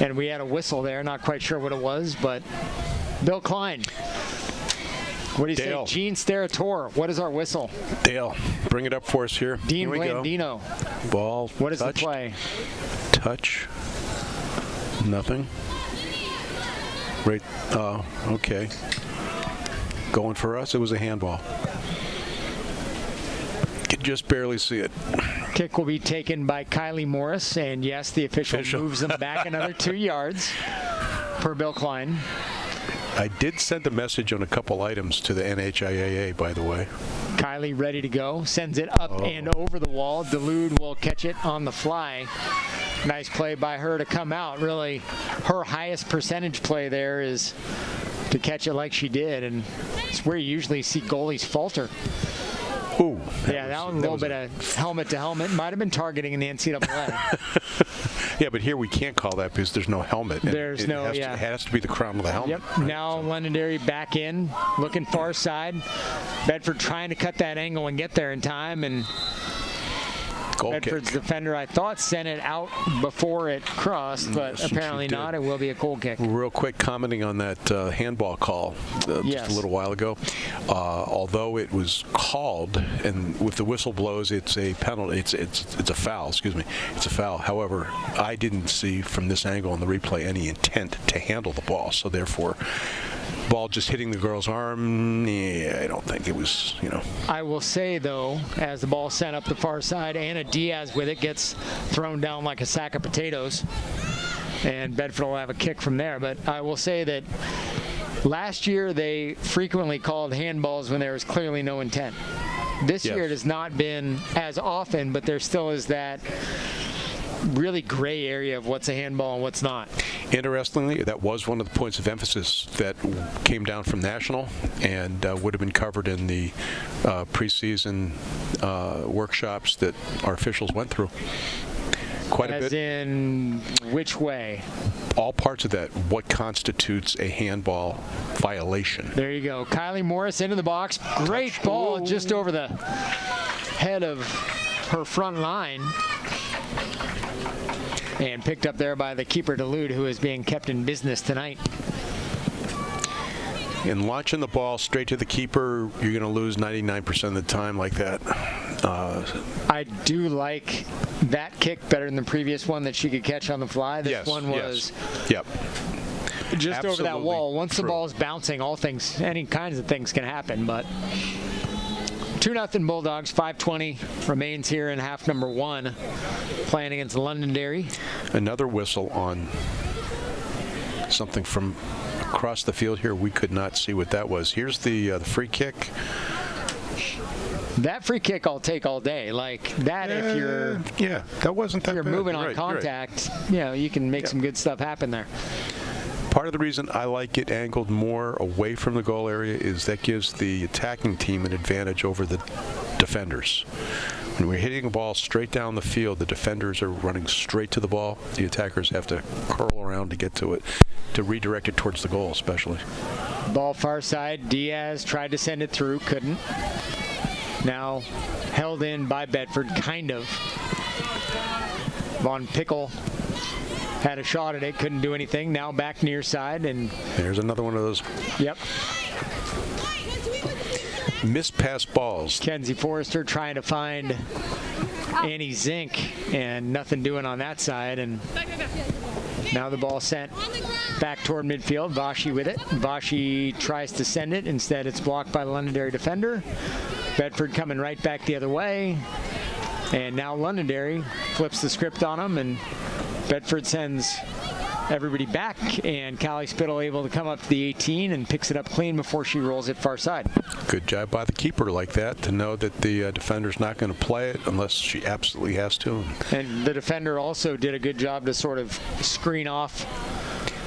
And we had a whistle there. Not quite sure what it was, but Bill Klein. What do you Dale. say? Gene Sterator. What is our whistle? Dale, bring it up for us here. Dean Here we go. Blandino. Ball. What is touched, the play? Touch. Nothing. Right. Okay. Going for us. It was a handball. Could just barely see it. Kick will be taken by Kylie Morris, and yes, the official moves them back another 2 yards per Bill Klein. I did send a message on a couple items to the NHIAA, by the way. Kylie ready to go, sends it up and over the wall. Delude will catch it on the fly. Nice play by her to come out. Really, her highest percentage play there is to catch it like she did, and it's where you usually see goalies falter. Ooh. Yeah, that was a little bit of helmet to helmet. Might have been targeting in the NCAA. Yeah, but here we can't call that because there's no helmet. And There's no, it has to be the crown of the helmet. Yep. Right? Now Londonderry back in, looking far side. Bedford trying to cut that angle and get there in time, and Goal Bedford's kick. defender, I thought, sent it out before it crossed, but Yes, apparently she did. not. It will be a goal kick. Real quick, commenting on that handball call just a little while ago. Although it was called, and with the whistle blows, it's a penalty. It's a foul. Excuse me. It's a foul. However, I didn't see from this angle on the replay any intent to handle the ball. So therefore, ball just hitting the girl's arm. Yeah, I don't think it was. I will say, though, as the ball sent up the far side, Anna Diaz with it gets thrown down like a sack of potatoes, and Bedford will have a kick from there. But I will say that last year they frequently called handballs when there was clearly no intent. This year it has not been as often, but there still is that really gray area of what's a handball and what's not. Interestingly, that was one of the points of emphasis that came down from National and would have been covered in the preseason workshops that our officials went through. Quite a bit. As in which way? All parts of that. What constitutes a handball violation? There you go. Kylie Morris into the box. Great ball just over the head of her front line. And picked up there by the keeper, Delude, who is being kept in business tonight. In launching the ball straight to the keeper, you're going to lose 99% of the time like that. I do like that kick better than the previous one that she could catch on the fly. This one was Yep. just over that Absolutely wall. Once the true. ball's bouncing, any kinds of things can happen. But 2-0 Bulldogs. 5:20 remains here in half number one, playing against Londonderry. Another whistle on something from across the field here. We could not see what that was. Here's the free kick. That free kick I'll take all day. Like that, if you're that wasn't that you're bad. moving You're on right, contact, you can make some good stuff happen there. Part of the reason I like it angled more away from the goal area is that gives the attacking team an advantage over the defenders. When we're hitting a ball straight down the field, the defenders are running straight to the ball. The attackers have to curl around to get to it, to redirect it towards the goal especially. Ball far side. Diaz tried to send it through, couldn't. Now held in by Bedford, kind of. Von Pickle had a shot at it, couldn't do anything. Now back near side, and There's another one of those yep. missed pass balls. Kenzie Forrester trying to find Annie Zink, and nothing doing on that side. And now the ball sent back toward midfield. Vashi with it. Vashi tries to send it. Instead, it's blocked by the Londonderry defender. Bedford coming right back the other way. And now Londonderry flips the script on them, and Bedford sends everybody back, and Callie Spittle able to come up to the 18 and picks it up clean before she rolls it far side. Good job by the keeper like that to know that the defender's not going to play it unless she absolutely has to. And the defender also did a good job to sort of screen off.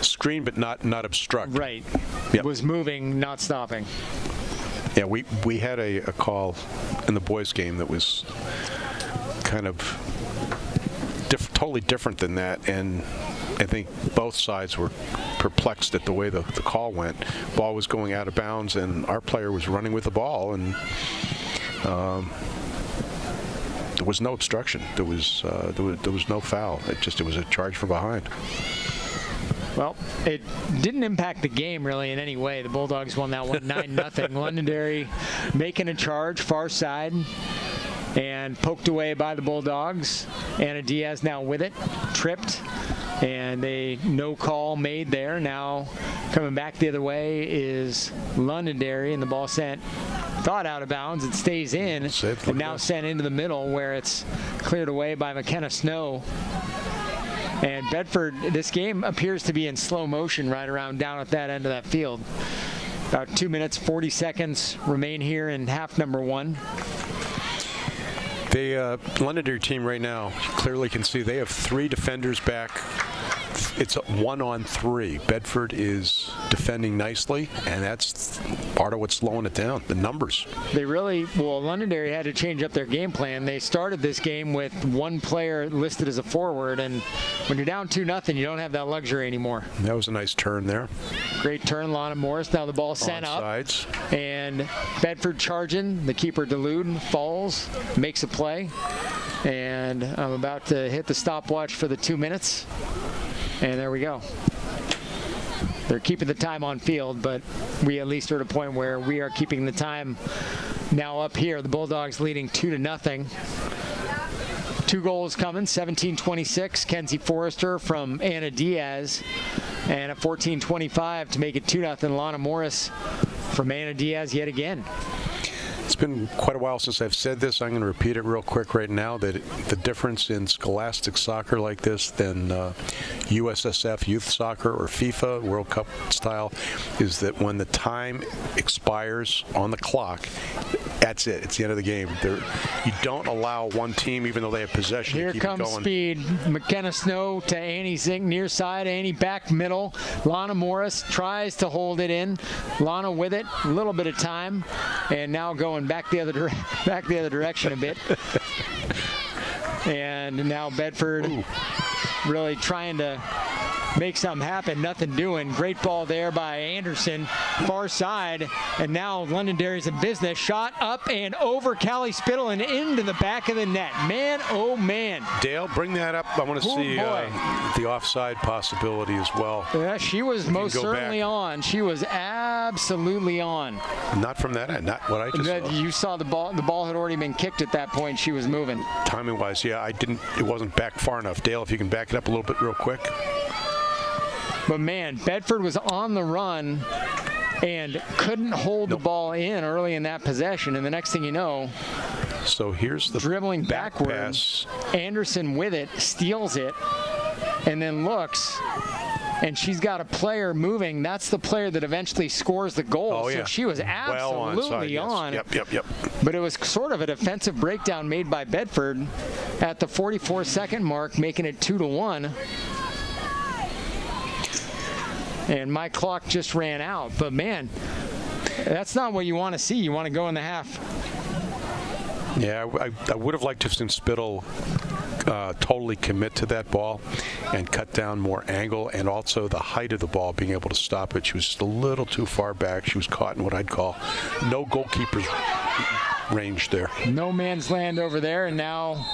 Screen but not obstruct. Right. Yep. Was moving, not stopping. Yeah, we had a call in the boys game that was kind of totally different than that, and I think both sides were perplexed at the way the call went. Ball was going out of bounds, and our player was running with the ball, and there was no obstruction. There was no foul. It was a charge from behind. Well, it didn't impact the game really in any way. The Bulldogs won that one 9-0. Londonderry making a charge far side and poked away by the Bulldogs. Anna Diaz now with it, tripped, and a no call made there. Now coming back the other way is Londonderry, and the ball sent, thought out of bounds. It stays in, and now sent into the middle where it's cleared away by McKenna Snow. And Bedford, this game appears to be in slow motion right around down at that end of that field. About 2 minutes, 40 seconds remain here in half number one. The Londonderry team right now, you clearly can see they have 3 defenders back. It's a 1-on-3. Bedford is defending nicely, and that's part of what's slowing it down, the numbers. Londonderry had to change up their game plan. They started this game with one player listed as a forward, and when you're down 2-0, you don't have that luxury anymore. That was a nice turn there. Great turn, Lana Morris. Now the ball sent up, and Bedford charging. The keeper Delude falls, makes a play, and I'm about to hit the stopwatch for the 2 minutes. And there we go. They're keeping the time on field, but we at least are at a point where we are keeping the time now up here. The Bulldogs leading 2-0. 2 goals coming, 17-26. Kenzie Forrester from Anna Diaz. And at 14-25 to make it 2-0, Lana Morris from Anna Diaz yet again. It's been quite a while since I've said this. I'm going to repeat it real quick right now, that the difference in scholastic soccer like this than USSF youth soccer or FIFA World Cup style is that when the time expires on the clock, that's it. It's the end of the game. You don't allow one team, even though they have possession, Here to keep it going. comes speed. McKenna Snow to Annie Zink near side. Annie back middle. Lana Morris tries to hold it in. Lana with it. A little bit of time. And now going back the other direction a bit. And now Bedford really trying to make something happen. Nothing doing. Great ball there by Anderson. Far side. And now Londonderry's in business. Shot up and over Callie Spittle and into the back of the net. Man, oh man. Dale, bring that up. I want to see the offside possibility as well. Yeah, she was most certainly on. She was absolutely on. Not from that end. Not what I just saw. You saw the ball. The ball had already been kicked at that point. She was moving. Timing-wise, yeah, it wasn't back far enough. Dale, if you can back it up a little bit real quick. But man, Bedford was on the run and couldn't hold the ball in early in that possession. And the next thing you know, so here's the dribbling back backwards. pass. Anderson with it, steals it, and then looks. And she's got a player moving. That's the player that eventually scores the goal. Oh, yeah. So she was absolutely on. Yep. But it was sort of a defensive breakdown made by Bedford at the 44-second mark, making it 2-1. And my clock just ran out. But, man, that's not what you want to see. You want to go in the half. Yeah, I would have liked to have seen Spittle totally commit to that ball and cut down more angle, and also the height of the ball, being able to stop it. She was just a little too far back. She was caught in what I'd call no goalkeeper's range there. No man's land over there, and now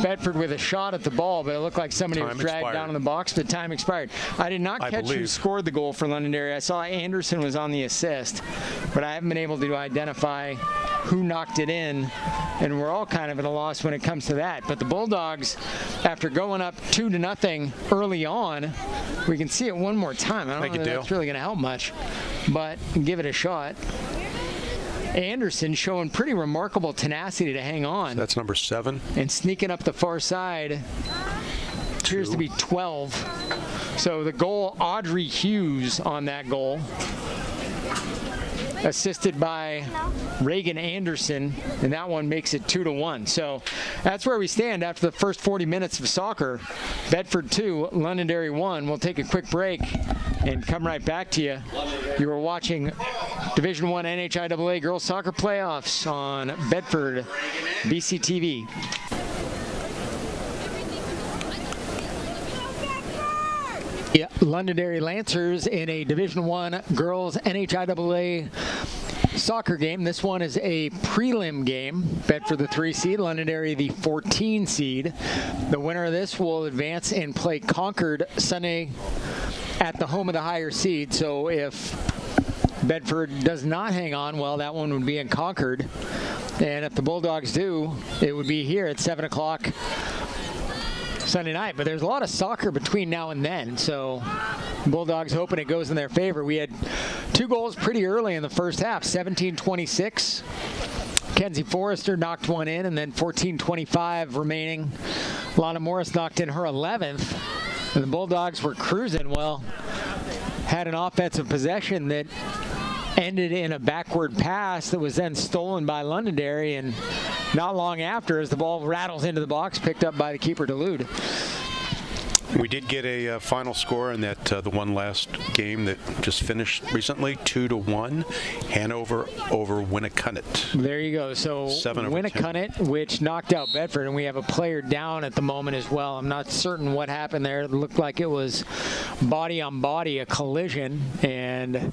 Bedford with a shot at the ball, but it looked like somebody was dragged down in the box, but time expired. I did not catch who scored the goal for Londonderry. I saw Anderson was on the assist, but I haven't been able to identify who knocked it in, and we're all kind of at a loss when it comes to that. But the Bulldogs, after going up 2-0 early on, we can see it one more time. I don't know if that's really going to help much, but give it a shot. Anderson showing pretty remarkable tenacity to hang on. So that's number 7. And sneaking up the far side. Appears to be 12. So the goal, Audrey Hughes on that goal. Assisted by Reagan Anderson, and that one makes it 2-1. So that's where we stand after the first 40 minutes of soccer. Bedford 2, Londonderry 1. We'll take a quick break and come right back to you. You were watching Division I NHIAA Girls Soccer Playoffs on Bedford BCTV. Yeah, Londonderry Lancers in a Division I Girls NHIAA soccer game. This one is a prelim game. Bedford the 3 seed, Londonderry the 14 seed. The winner of this will advance and play Concord Sunday at the home of the higher seed. So if Bedford does not hang on, well, that one would be in Concord. And if the Bulldogs do, it would be here at 7 o'clock Sunday night. But there's a lot of soccer between now and then, so Bulldogs hoping it goes in their favor. We had 2 goals pretty early in the first half, 17-26. Kenzie Forrester knocked one in, and then 14-25 remaining. Lana Morris knocked in her 11th, and the Bulldogs were cruising. Well, had an offensive possession that ended in a backward pass that was then stolen by Londonderry, and not long after, as the ball rattles into the box, picked up by the keeper, Dulude. We did get a final score in that the one last game that just finished recently, 2-1, Hanover over Winnicunnet. There you go. So Winnicunnet, which knocked out Bedford, and we have a player down at the moment as well. I'm not certain what happened there. It looked like it was body on body, a collision, and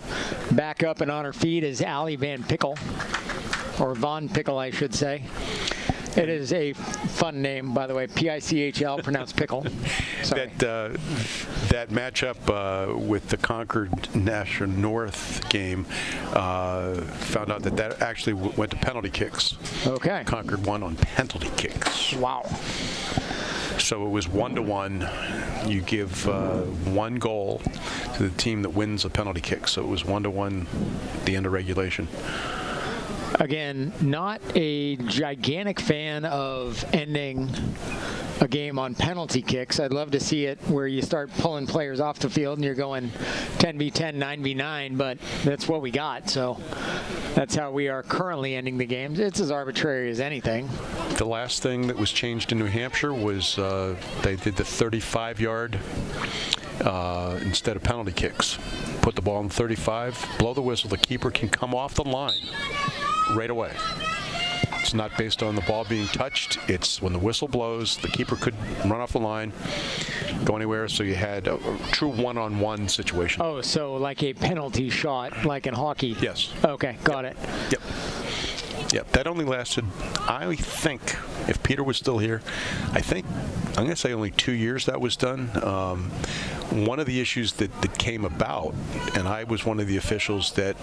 back up and on her feet is Allie Van Pickle, or Von Pickle, I should say. It is a fun name, by the way. P-I-C-H-L, pronounced pickle. Sorry. That matchup with the Concord National North game, found out that actually went to penalty kicks. Okay. Concord won on penalty kicks. Wow. So it was 1-1. You give 1 goal to the team that wins a penalty kick. So it was 1-1 at the end of regulation. Again, not a gigantic fan of ending a game on penalty kicks. I'd love to see it where you start pulling players off the field and you're going 10v10, 9v9, but that's what we got. So that's how we are currently ending the games. It's as arbitrary as anything. The last thing that was changed in New Hampshire was they did the 35-yard instead of penalty kicks. Put the ball in 35, blow the whistle, the keeper can come off the line right away. It's not based on the ball being touched. It's when the whistle blows, the keeper could run off the line, go anywhere, so you had a true one-on-one situation. Oh, so like a penalty shot, like in hockey? Yes. Okay, got it. Yep, that only lasted, I think, if Peter was still here, I'm going to say only 2 years that was done. One of the issues that came about, and I was one of the officials that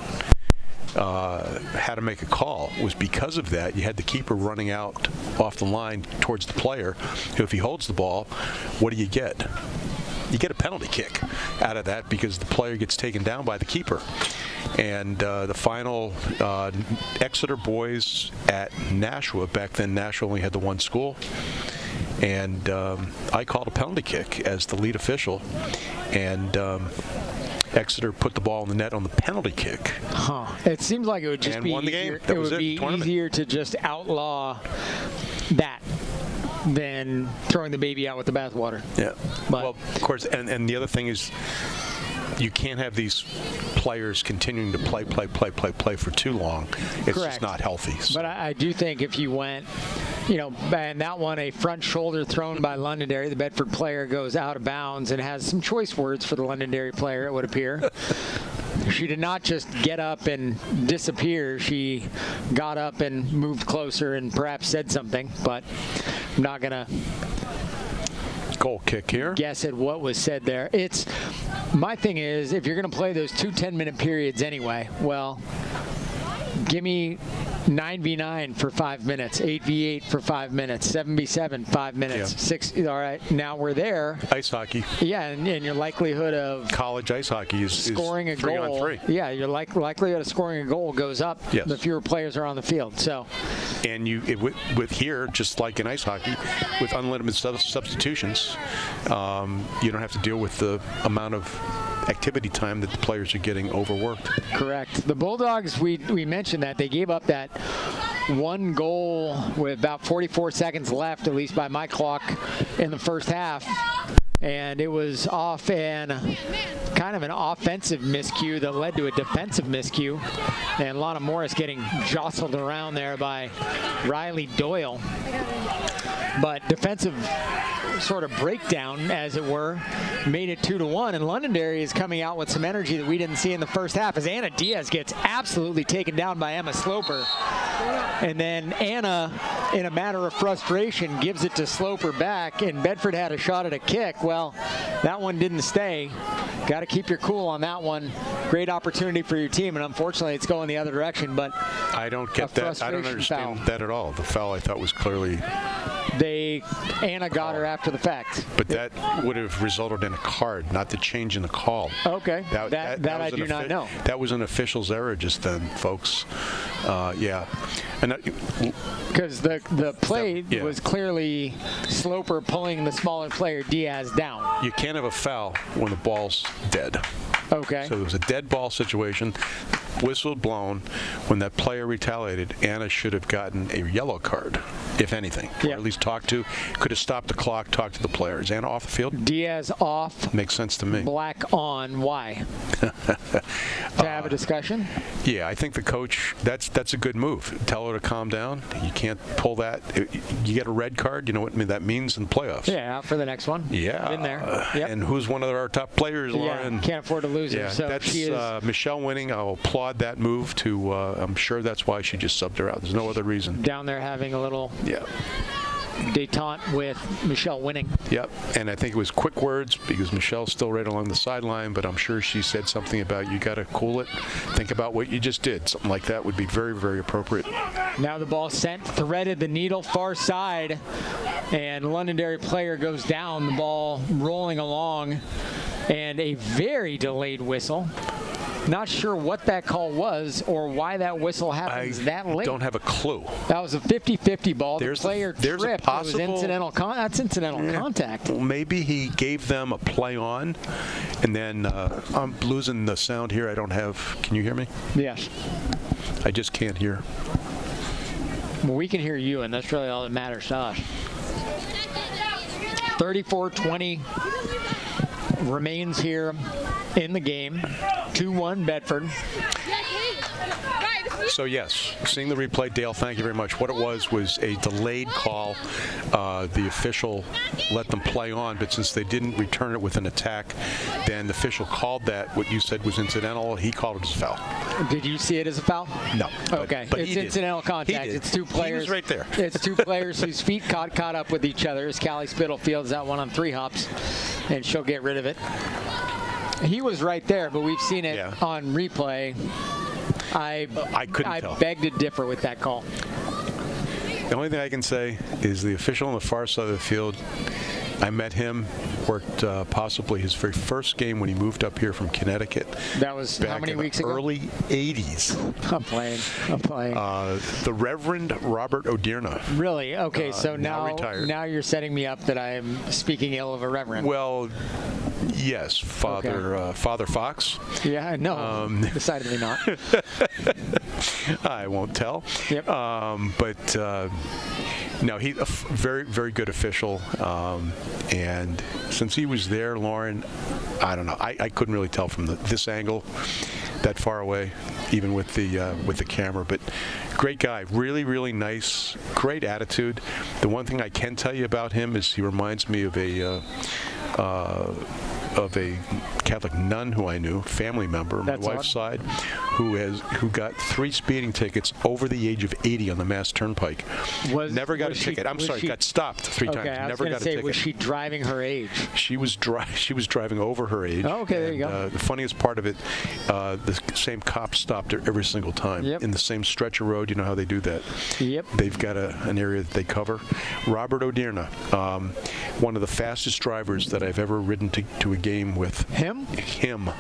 had to make a call, was because of that. You had the keeper running out off the line towards the player, who, if he holds the ball, what do you get? You get a penalty kick out of that because the player gets taken down by the keeper. And the final Exeter boys at Nashua, back then Nashua only had the one school, and I called a penalty kick as the lead official, and Exeter put the ball in the net on the penalty kick. It seems like it would just be easier. It would be easier to just outlaw that than throwing the baby out with the bathwater. Yeah. But, well, of course, and the other thing is, you can't have these players continuing to play for too long. It's Correct. just not healthy. So. But I do think if you went, and that one, a front shoulder thrown by Londonderry, the Bedford player goes out of bounds and has some choice words for the Londonderry player, it would appear. She did not just get up and disappear. She got up and moved closer and perhaps said something, but I'm not going to Goal kick here. guess at what was said there. My thing is, if you're going to play those 2 10-minute periods anyway, well, give me 9v9 for 5 minutes, 8v8 for 5 minutes, 7v7 5 minutes, Yeah. 6. All right, now we're there. Ice hockey. Yeah, and your likelihood of College ice hockey is scoring a 3 goal. on 3. Yeah, your likelihood of scoring a goal goes up Yes. the fewer players are on the field. So, And with here, just like in ice hockey, with unlimited substitutions, you don't have to deal with the amount of activity time that the players are getting overworked. correct. The Bulldogs, we mentioned that they gave up that one goal with about 44 seconds left, at least by my clock, in the first half. And it was off and kind of an offensive miscue that led to a defensive miscue. And Lana Morris getting jostled around there by Riley Doyle. But defensive sort of breakdown, as it were, made it 2-1. And Londonderry is coming out with some energy that we didn't see in the first half, as Anna Diaz gets absolutely taken down by Emma Sloper. And then Anna, in a matter of frustration, gives it to Sloper back, and Bedford had a shot at a kick. Well, that one didn't stay. Got to keep your cool on that one. Great opportunity for your team, and unfortunately it's going the other direction. But I don't get that. I don't understand that at all. The foul, I thought, was clearly... Anna got her after the fact. But that would have resulted in a card, not the change in the call. Okay, that I do not know. That was an official's error just then, folks. Yeah. And because the play Yeah. was clearly Sloper pulling the smaller player Diaz down. you can't have a foul when the ball's dead. Okay. So it was a dead ball situation. Whistle blown. When that player retaliated, Anna should have gotten a yellow card, if anything. Or Yep. at least could have stopped the clock, talked to the player. Is Anna off the field? Diaz off, Makes sense to me. Black on. Why? To have a discussion? Yeah, I think the coach, that's a good move. Tell her to calm down. You can't pull that. You get a red card, you know what that means in the playoffs. Yeah, out for the next one. Yeah. Been there. Yep. And who's one of our top players, Lauren? Yeah, can't afford to lose her. Yeah, So that's she is Michelle winning. I'll applaud that move. I'm sure that's why she just subbed her out. There's no other reason. down there having a little Yeah. detente with Michelle winning. Yep. And I think it was quick words because Michelle's still right along the sideline, but I'm sure she said something about you got to cool it. Think about what you just did. Something like that would be very, very appropriate. Now the ball sent, threaded the needle far side, and Londonderry player goes down. The ball rolling along, and a very delayed whistle. Not sure what that call was or why that whistle happens that late. I don't have a clue. That was a 50-50 ball. There's The player there's a tripped. possible- It was incidental. That's incidental contact. Well, maybe he gave them a play on, and then I'm losing the sound here. I don't have. Can you hear me? Yes. I just can't hear. Well, we can hear you, and that's really all that matters to us. 34-20 remains here in the game. 2-1 Bedford. So yes, seeing the replay, Dale, thank you very much. What it was a delayed call. The official let them play on, but since they didn't return it with an attack, then the official called that, what you said was incidental, he called it as a foul. Did you see it as a foul? No. Okay. But It's he did. incidental contact. He did. It's two players. He was right there. It's two players whose feet caught up with each other. As Callie Spittle fields that one on 3 hops, and she'll get rid of it. He was right there, but we've seen it on replay. I couldn't tell. I beg to differ with that call. The only thing I can say is the official on the far side of the field, I met him, worked possibly his very first game when he moved up here from Connecticut. That was back how many in weeks the ago? Early 80s. I'm playing. The Reverend Robert O'Dearna. Really? Okay, so now retired. Now you're setting me up that I'm speaking ill of a reverend. Well, yes, Father Fox. Yeah, no, decidedly not. I won't tell. Yep. But No, he's a very, very good official. And since he was there, Lauren, I don't know. I couldn't really tell from this angle, that far away, even with the camera. But great guy, really, really nice, great attitude. The one thing I can tell you about him is he reminds me of a Catholic nun who I knew, family member, my wife's side, who got 3 speeding tickets over the age of 80 on the Mass Turnpike. Never got a ticket. I'm sorry, got stopped 3 times. Never got a ticket. Was she driving her age? She was driving over her age. Oh, okay, there you go. The funniest part of it, the same cop stopped her every single time in the same stretch of road. You know how they do that. Yep. They've got an area that they cover. Robert O'Dearna, one of the fastest drivers that I've ever ridden to a game with. Him,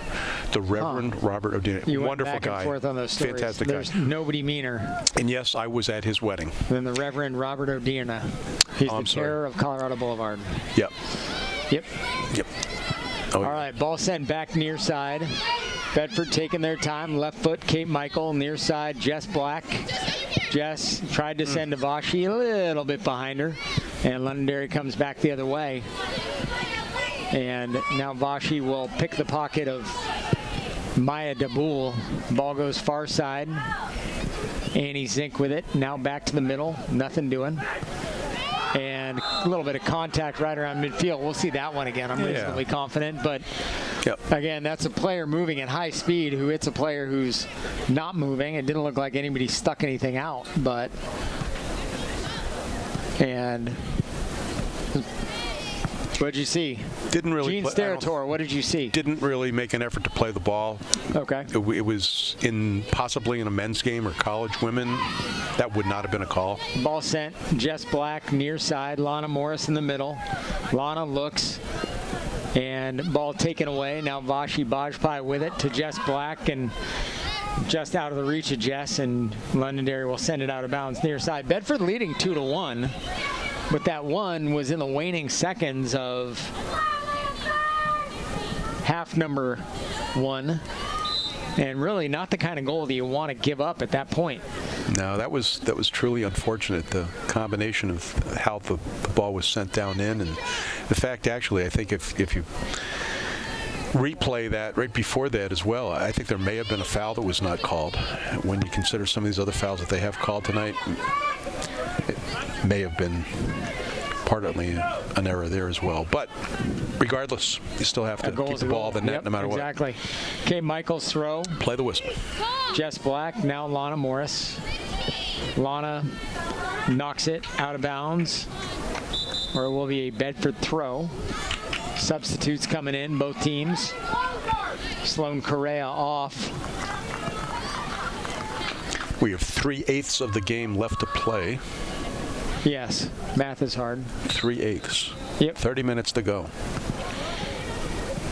the Reverend Robert O'Dearna. You went wonderful back guy. And forth on those stories. Fantastic There's guy. nobody meaner. And yes, I was at his wedding. Than the Reverend Robert O'Dearna. He's the terror of Colorado Boulevard. Yep. Yep. Oh, all right, ball sent back near side. Bedford taking their time. Left foot, Kate Michael. Near side, Jess Black. Jess tried to send to Vashi a little bit behind her. And Londonderry comes back the other way. And now Vashi will pick the pocket of Maya Daboul. Ball goes far side. Annie Zink with it. Now back to the middle. Nothing doing. And a little bit of contact right around midfield. We'll see that one again. I'm reasonably confident. But again, that's a player moving at high speed who hits a player who's not moving. It didn't look like anybody stuck anything out. And what did you see? Didn't really. Gene Sterator, what did you see? Didn't really make an effort to play the ball. Okay. It was possibly in a men's game or college women. That would not have been a call. Ball sent. Jess Black near side. Lana Morris in the middle. Lana looks. And ball taken away. Now Vashi Bajpai with it to Jess Black. And just out of the reach of Jess. And Londonderry will send it out of bounds near side. Bedford leading 2-1. But that one was in the waning seconds of half number 1. And really not the kind of goal that you want to give up at that point. No, that was truly unfortunate. The combination of how the ball was sent down in, and the fact, actually, I think if you replay that right before that as well, I think there may have been a foul that was not called. When you consider some of these other fouls that they have called tonight, it may have been partly an error there as well. But regardless, you still have to keep the ball in the net no matter what. Exactly. Okay, Michael's throw. Play the whistle. Jess Black, now Lana Morris. Lana knocks it out of bounds, or it will be a Bedford throw. Substitutes coming in, both teams. Sloan Correa off. We have 3/8 of the game left to play. Yes, math is hard. 3/8. Yep. 30 minutes to go.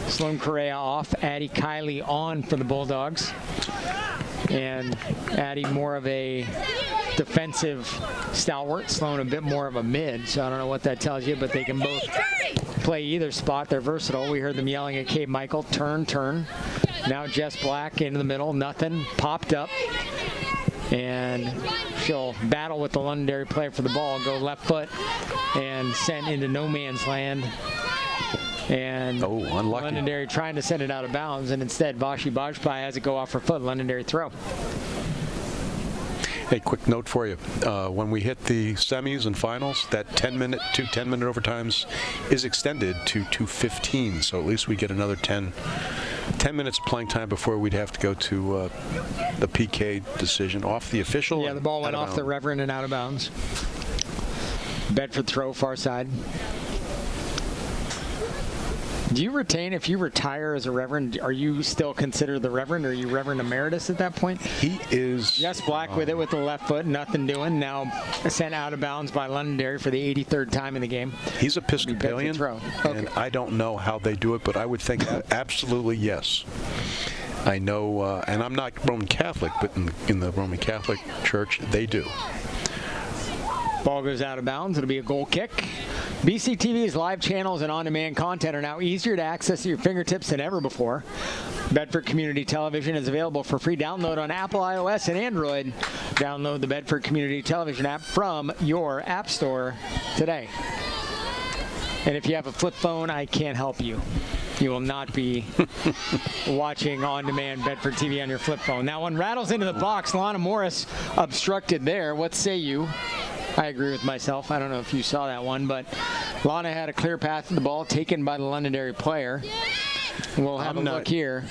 Sloan Correa off. Addie Kiley on for the Bulldogs. And Addie more of a defensive stalwart. Sloan a bit more of a mid. So I don't know what that tells you, but they can both play either spot. They're versatile. We heard them yelling at Kate Michael. Turn. Now Jess Black into the middle. Nothing. Popped up. And she'll battle with the Londonderry player for the ball. Go left foot and sent into no man's land. And unlucky. Londonderry trying to send it out of bounds, and instead Vashi Bajpai has it go off her foot. Londonderry throw. Hey, quick note for you. When we hit the semis and finals, that 10-minute overtimes is extended to 2:15. So at least we get another 10 minutes playing time before we'd have to go to the PK decision off the official. Yeah, the ball went off the Reverend and out of bounds. Bedford throw, far side. Do you retain, if you retire as a Reverend, are you still considered the Reverend, or are you Reverend Emeritus at that point? He is. Jess Black with it with the left foot, nothing doing. Now sent out of bounds by Londonderry for the 83rd time in the game. He's Episcopalian, and I don't know how they do it, but I would think absolutely yes. I know, and I'm not Roman Catholic, but in the Roman Catholic Church, they do. Ball goes out of bounds. It'll be a goal kick. BCTV's live channels and on-demand content are now easier to access at your fingertips than ever before. Bedford Community Television is available for free download on Apple, iOS, and Android. Download the Bedford Community Television app from your app store today. And if you have a flip phone, I can't help you. You will not be watching on-demand Bedford TV on your flip phone. That one rattles into the box. Lana Morris obstructed there. What say you? I agree with myself. I don't know if you saw that one, but Lana had a clear path to the ball taken by the Londonderry player. We'll have a look here.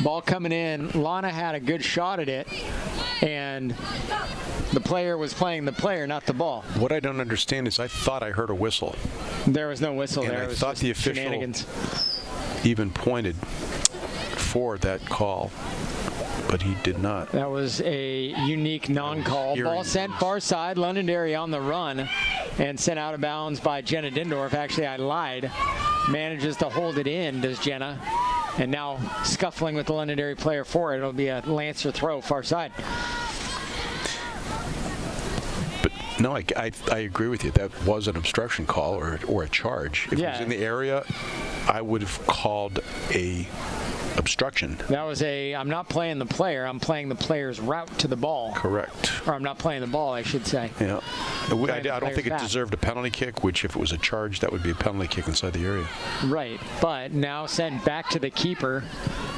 Ball coming in. Lana had a good shot at it, and the player was playing the player, not the ball. What I don't understand is I thought I heard a whistle. There was no whistle And there. I It was thought just the official shenanigans. even pointed for that call, but he did not. That was a unique non-call. Ball sent far side. Londonderry on the run and sent out of bounds by Jenna Dindorf. Actually, I lied. Manages to hold it in, does Jenna. And now scuffling with the Londonderry player for it. It'll be a Lancer throw far side. But no, I agree with you. That was an obstruction call or a charge. If it was in the area, I would have called a obstruction. That was I'm not playing the player, I'm playing the player's route to the ball. Correct. Or I'm not playing the ball, I should say. Yeah. I don't think it path. deserved a penalty kick, which if it was a charge, that would be a penalty kick inside the area. Right, but now sent back to the keeper,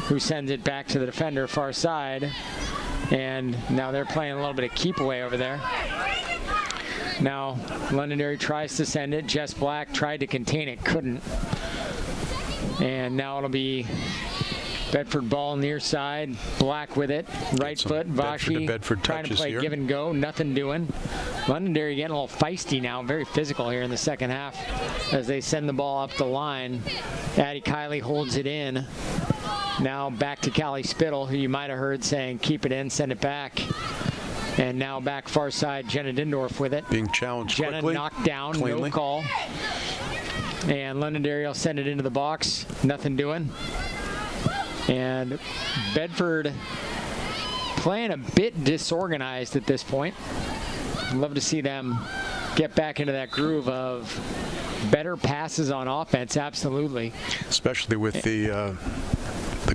who sends it back to the defender far side. And now they're playing a little bit of keep away over there. Now Londonderry tries to send it. Jess Black tried to contain it, couldn't. And now it'll be Bedford ball near side, Black with it, right foot, Vashi trying to play give and go, nothing doing. Londonderry getting a little feisty now, very physical here in the second half as they send the ball up the line. Addie Kiley holds it in. Now back to Callie Spittle, who you might have heard saying keep it in, send it back. And now back far side, Jenna Dindorf with it. Being challenged Jenna quickly, knocked down, cleanly. no call. And Londonderry will send it into the box, nothing doing. And Bedford playing a bit disorganized at this point. I'd love to see them get back into that groove of better passes on offense, absolutely. Especially with the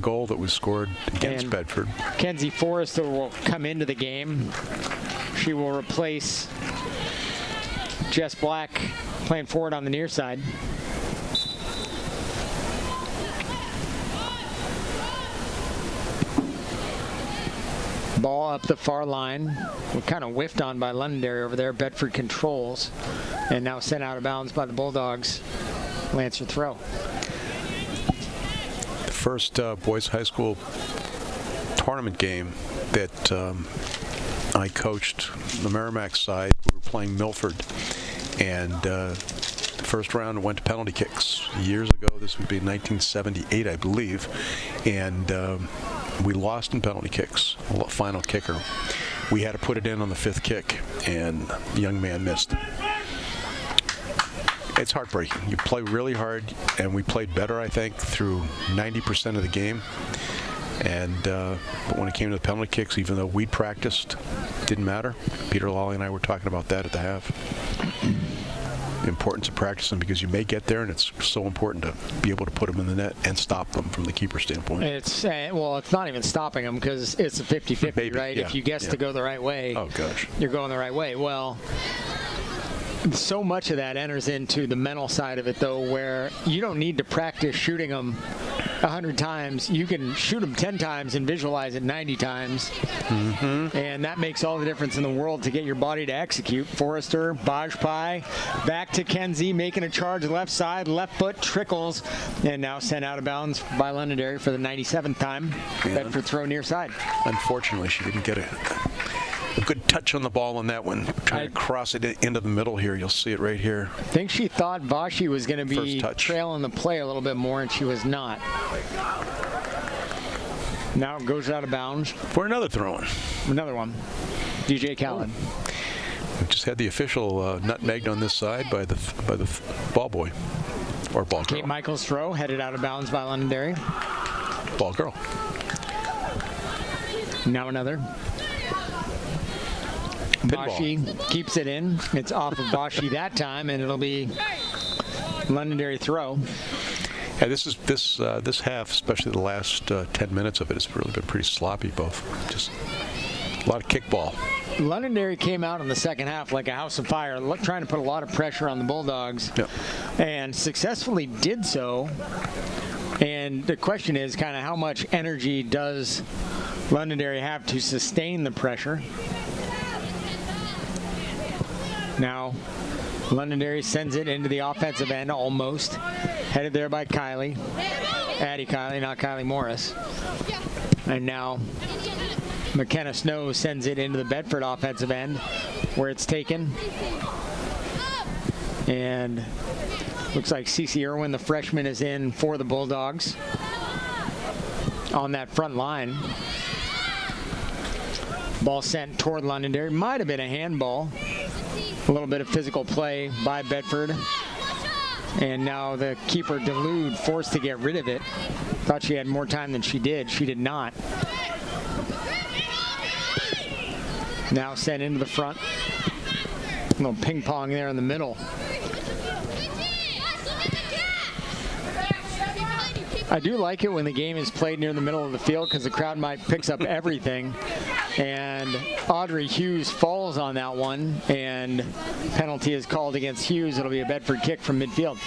goal that was scored against Bedford. Kenzie Forrester will come into the game. She will replace Jess Black playing forward on the near side. Ball up the far line. We're kind of whiffed on by Londonderry over there. Bedford controls. And now sent out of bounds by the Bulldogs. Lancer throw. The first boys high school tournament game that I coached the Merrimack side, we were playing Milford. And the first round went to penalty kicks. Years ago, this would be 1978, I believe. And we lost in penalty kicks, final kicker. We had to put it in on the fifth kick, and the young man missed. It's heartbreaking. You play really hard, and we played better, I think, through 90% of the game. And but when it came to the penalty kicks, even though we practiced, it didn't matter. Peter Lawley and I were talking about that at the half. The importance of practicing, because you may get there, and it's so important to be able to put them in the net and stop them from the keeper standpoint. It's it's not even stopping them, because it's a 50-50, right? Yeah, if you guess to go the right way, oh gosh, you're going the right way. Well, so much of that enters into the mental side of it, though, where you don't need to practice shooting them 100 times. You can shoot them 10 times and visualize it 90 times. And that makes all the difference in the world to get your body to execute. Forrester, Bajpai, back to Kenzie, making a charge left side, left foot trickles, and now sent out of bounds by Londonderry for the 97th time. Bedford throw near side. Unfortunately, she didn't get a good touch on the ball on that one. Trying to cross it into the middle here. You'll see it right here. I think she thought Vashi was going to be trailing the play a little bit more, and she was not. Now it goes out of bounds. For another throw-in. Another one. DJ Callan. We just had the official nutmegged on this side by the ball boy. Or ball girl. Kate Michaels' throw headed out of bounds by Londonderry. Ball girl. Now another. Vashi keeps it in. It's off of Vashi that time, and it'll be Londonderry throw. Yeah, this half, especially the last 10 minutes of it, has really been pretty sloppy. Both, just a lot of kickball. Londonderry came out in the second half like a house of fire, trying to put a lot of pressure on the Bulldogs, and successfully did so. And the question is kind of how much energy does Londonderry have to sustain the pressure? Now, Londonderry sends it into the offensive end almost. Headed there by Kylie. Addie Kylie, not Kylie Morris. And now McKenna Snow sends it into the Bedford offensive end where it's taken. And looks like Cece Irwin, the freshman, is in for the Bulldogs on that front line. Ball sent toward Londonderry. Might have been a handball. A little bit of physical play by Bedford. And now the keeper, Delude, forced to get rid of it. Thought she had more time than she did. She did not. Now sent into the front. A little ping pong there in the middle. I do like it when the game is played near the middle of the field because the crowd picks up everything. And Audrey Hughes falls on that one, and penalty is called against Hughes. It'll be a Bedford kick from midfield.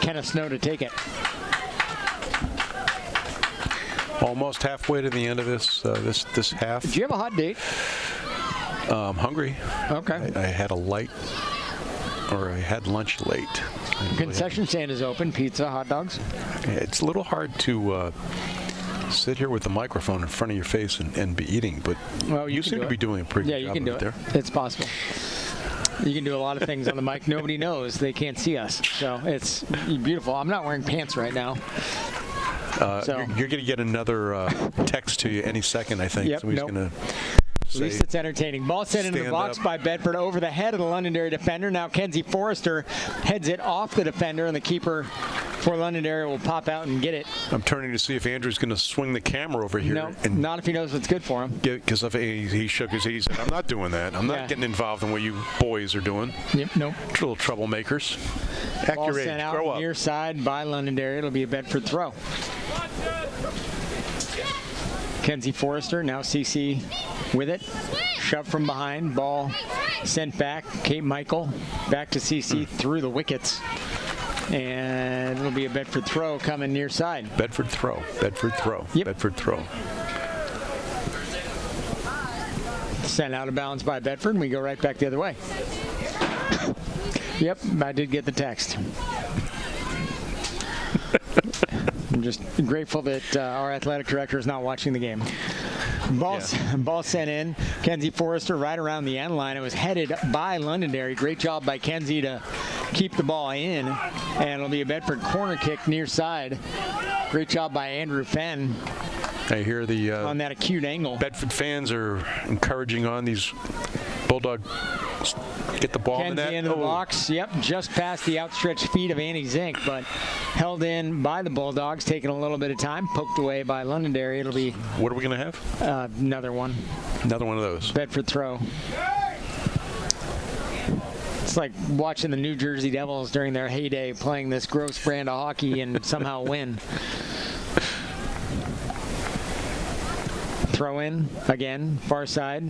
Kenneth Snow to take it. Almost halfway to the end of this half. Do you have a hot date? I'm hungry. Okay. I had I had lunch late. Concession stand is open. Pizza, hot dogs. It's a little hard to sit here with the microphone in front of your face and be eating, but you seem to be doing a pretty good job can do it. there. It's possible. You can do a lot of things on the mic. Nobody knows. They can't see us. So it's beautiful. I'm not wearing pants right now. You're going to get another text to you any second, I think. Yep, Somebody's going to At least it's entertaining. Ball sent into the box by Bedford over the head of the Londonderry defender. Now Kenzie Forrester heads it off the defender, and the keeper for Londonderry will pop out and get it. I'm turning to see if Andrew's going to swing the camera over here. No, not if he knows what's good for him. Because he shook his head. He said, I'm not doing that. I'm not getting involved in what you boys are doing. Yep, nope. Little troublemakers. Ball sent out near side by Londonderry. It'll be a Bedford throw. Kenzie Forrester, now CC with it. Shoved from behind. Ball sent back. Kate Michael back to CC through the wickets. And it'll be a Bedford throw coming near side. Bedford throw. Bedford throw. Yep. Bedford throw. Sent out of bounds by Bedford, and we go right back the other way. Yep, I did get the text. I'm just grateful that our athletic director is not watching the game. Ball sent in. Kenzie Forrester right around the end line. It was headed by Londonderry. Great job by Kenzie to keep the ball in. And it'll be a Bedford corner kick near side. Great job by Andrew Fenn. I hear the on that acute angle. Bedford fans are encouraging on these Bulldog. Get the ball in the net. Kenzie into the box. Yep, just past the outstretched feet of Annie Zink, but held in by the Bulldogs, taking a little bit of time, poked away by Londonderry. It'll be. What are we going to have? Another one. Another one of those. Bedford throw. It's like watching the New Jersey Devils during their heyday playing this gross brand of hockey and somehow win. Throw in again, far side.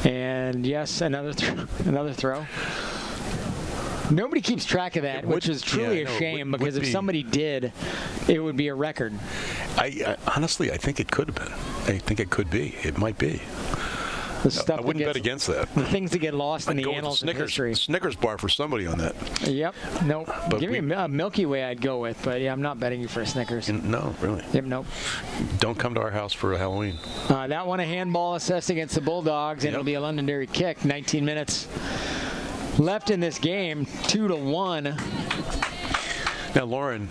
And yes, another throw. Nobody keeps track of that, which is truly a shame because if somebody did, it would be a record. I honestly, I think it could have been. I think it could be. It might be. The stuff I wouldn't bet against that. The things that get lost in the annals of history. Snickers bar for somebody on that. Yep. Nope. Give me a Milky Way I'd go with, but yeah, I'm not betting you for a Snickers. No, really. Yep, nope. Don't come to our house for Halloween. That one a handball assessed against the Bulldogs, and it'll be a Londonderry kick. 19 minutes left in this game, 2-1. Now, Lauren,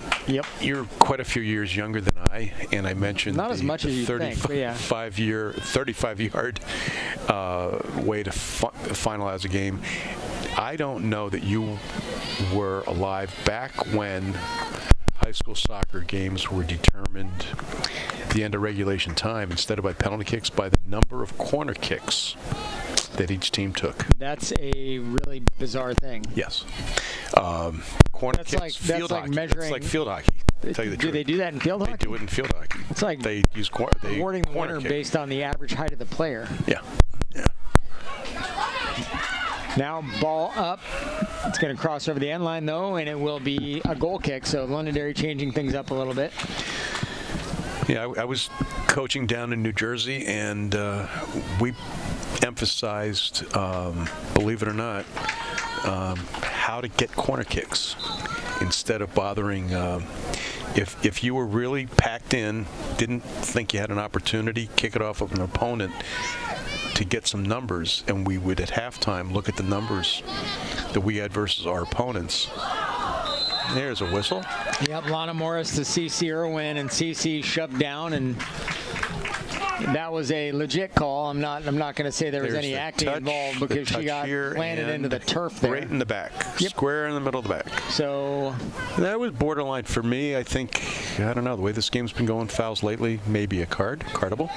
you're quite a few years younger than I, and I mentioned not as much as you think, but yeah. 35-yard way to finalize a game. I don't know that you were alive back when high school soccer games were determined at the end of regulation time instead of by penalty kicks, by the number of corner kicks that each team took. That's a really bizarre thing. Yes. corner That's kicks. like Field hockey. measuring. It's like field hockey. To tell you the Do truth. they do that in field They hockey? do it in field hockey. It's like they use awarding the corner winner kick. based on the average height of the player. Yeah. Yeah. Now ball up. It's going to cross over the end line though, and it will be a goal kick. So Londonderry changing things up a little bit. Yeah, I was coaching down in New Jersey, and we emphasized, believe it or not, how to get corner kicks instead of bothering. If you were really packed in, didn't think you had an opportunity, kick it off of an opponent to get some numbers, and we would at halftime look at the numbers that we had versus our opponents. There's a whistle. Yep, Lana Morris to CC Irwin, and CC shoved down, and that was a legit call. I'm not going to say there was There's any the acting touch, involved the because she touch got here landed and into the turf there. Right in the back. Yep. Square in the middle of the back. So That was borderline for me. I think, I don't know, the way this game's been going, fouls lately, maybe a cardable.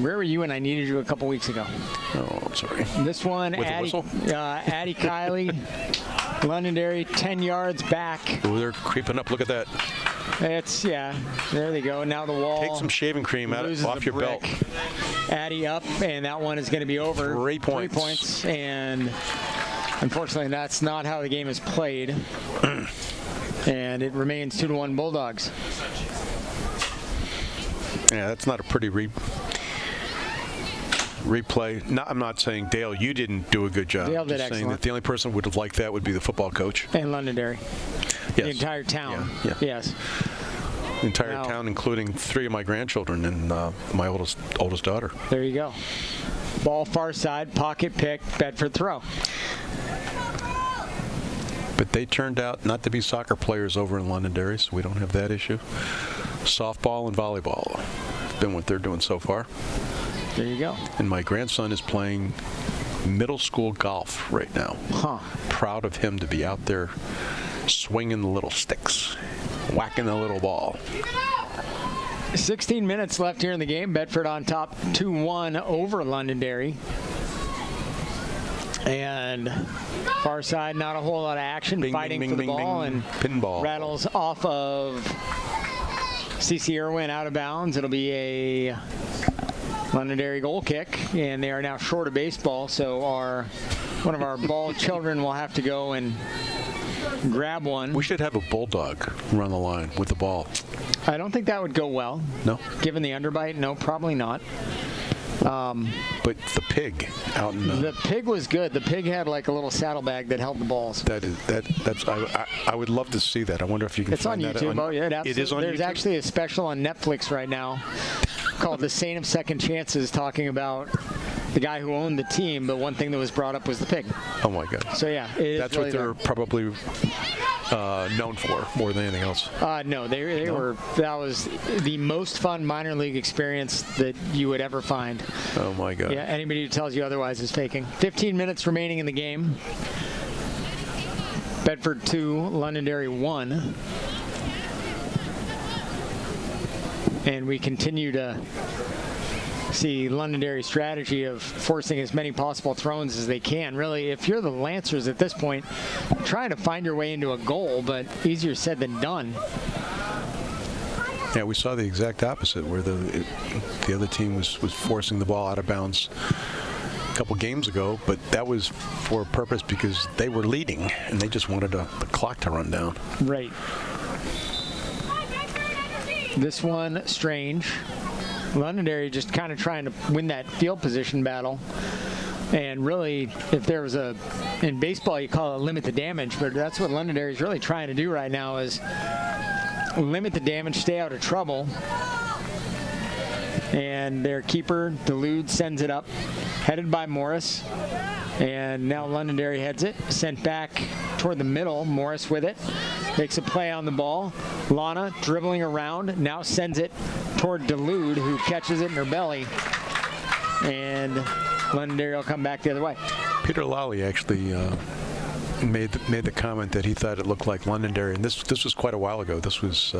where were you when I needed you a couple weeks ago? Oh, I'm sorry. This one, With a whistle? Addie Kiley, Londonderry 10 yards back. Ooh, they're creeping up. Look at that. It's, yeah, there they go. Now the wall. Take some shaving cream loses off the your brick. belt. Addie up, and that one is going to be over. 3 points. 3 points, and unfortunately, that's not how the game is played. And it remains 2-1 Bulldogs. Yeah, that's not a pretty replay. No, I'm not saying, Dale, you didn't do a good job. Dale did Just saying excellent. that the only person who would have liked that would be the football coach. And Londonderry. Yes. The entire town. Yeah. Yes. The entire Wow. town, including 3 of my grandchildren and my oldest daughter. There you go. Ball far side, pocket pick, Bedford throw. But they turned out not to be soccer players over in Londonderry, so we don't have that issue. Softball and volleyball have been what they're doing so far. There you go. And my grandson is playing middle school golf right now. Huh. Proud of him to be out there swinging the little sticks, whacking the little ball. 16 minutes left here in the game. Bedford on top 2-1 over Londonderry. And far side, not a whole lot of action. Bing, Fighting bing, for the bing, ball, bing. and Pinball. rattles off of CC Irwin out of bounds. It'll be a Londonderry goal kick, and they are now short of baseball, so one of our ball children will have to go and grab one. We should have a bulldog run the line with the ball. I don't think that would go well. No? Given the underbite, no, probably not. But the pig out in The pig was good. The pig had like a little saddlebag that held the balls. that's I would love to see that. I wonder if you can It's on find that YouTube. Oh, yeah, it is on There's YouTube? actually a special on Netflix right now called The Saint of Second Chances, talking about the guy who owned the team, but one thing that was brought up was the pig. Oh my God. So yeah, it is That's really what they're there. probably known for more than anything else. No, they were. That was the most fun minor league experience that you would ever find. Oh my God. Yeah, anybody who tells you otherwise is faking. 15 minutes remaining in the game. Bedford 2, Londonderry 1. And we continue to see Londonderry's strategy of forcing as many possible throws as they can. Really, if you're the Lancers at this point, trying to find your way into a goal, but easier said than done. Yeah, we saw the exact opposite, where the other team was forcing the ball out of bounds a couple games ago, but that was for a purpose because they were leading and they just wanted the clock to run down. Right. This one, strange. Londonderry just kind of trying to win that field position battle. And really, if there was in baseball, you call it limit the damage, but that's what Londonderry is really trying to do right now, is limit the damage, stay out of trouble. And their keeper, Delude, sends it up, headed by Morris. And now Londonderry heads it, sent back toward the middle. Morris with it, makes a play on the ball. Lana dribbling around, now sends it toward Delude, who catches it in her belly. And Londonderry will come back the other way. Peter Lally actually made the comment that he thought it looked like Londonderry, and this was quite a while ago. This was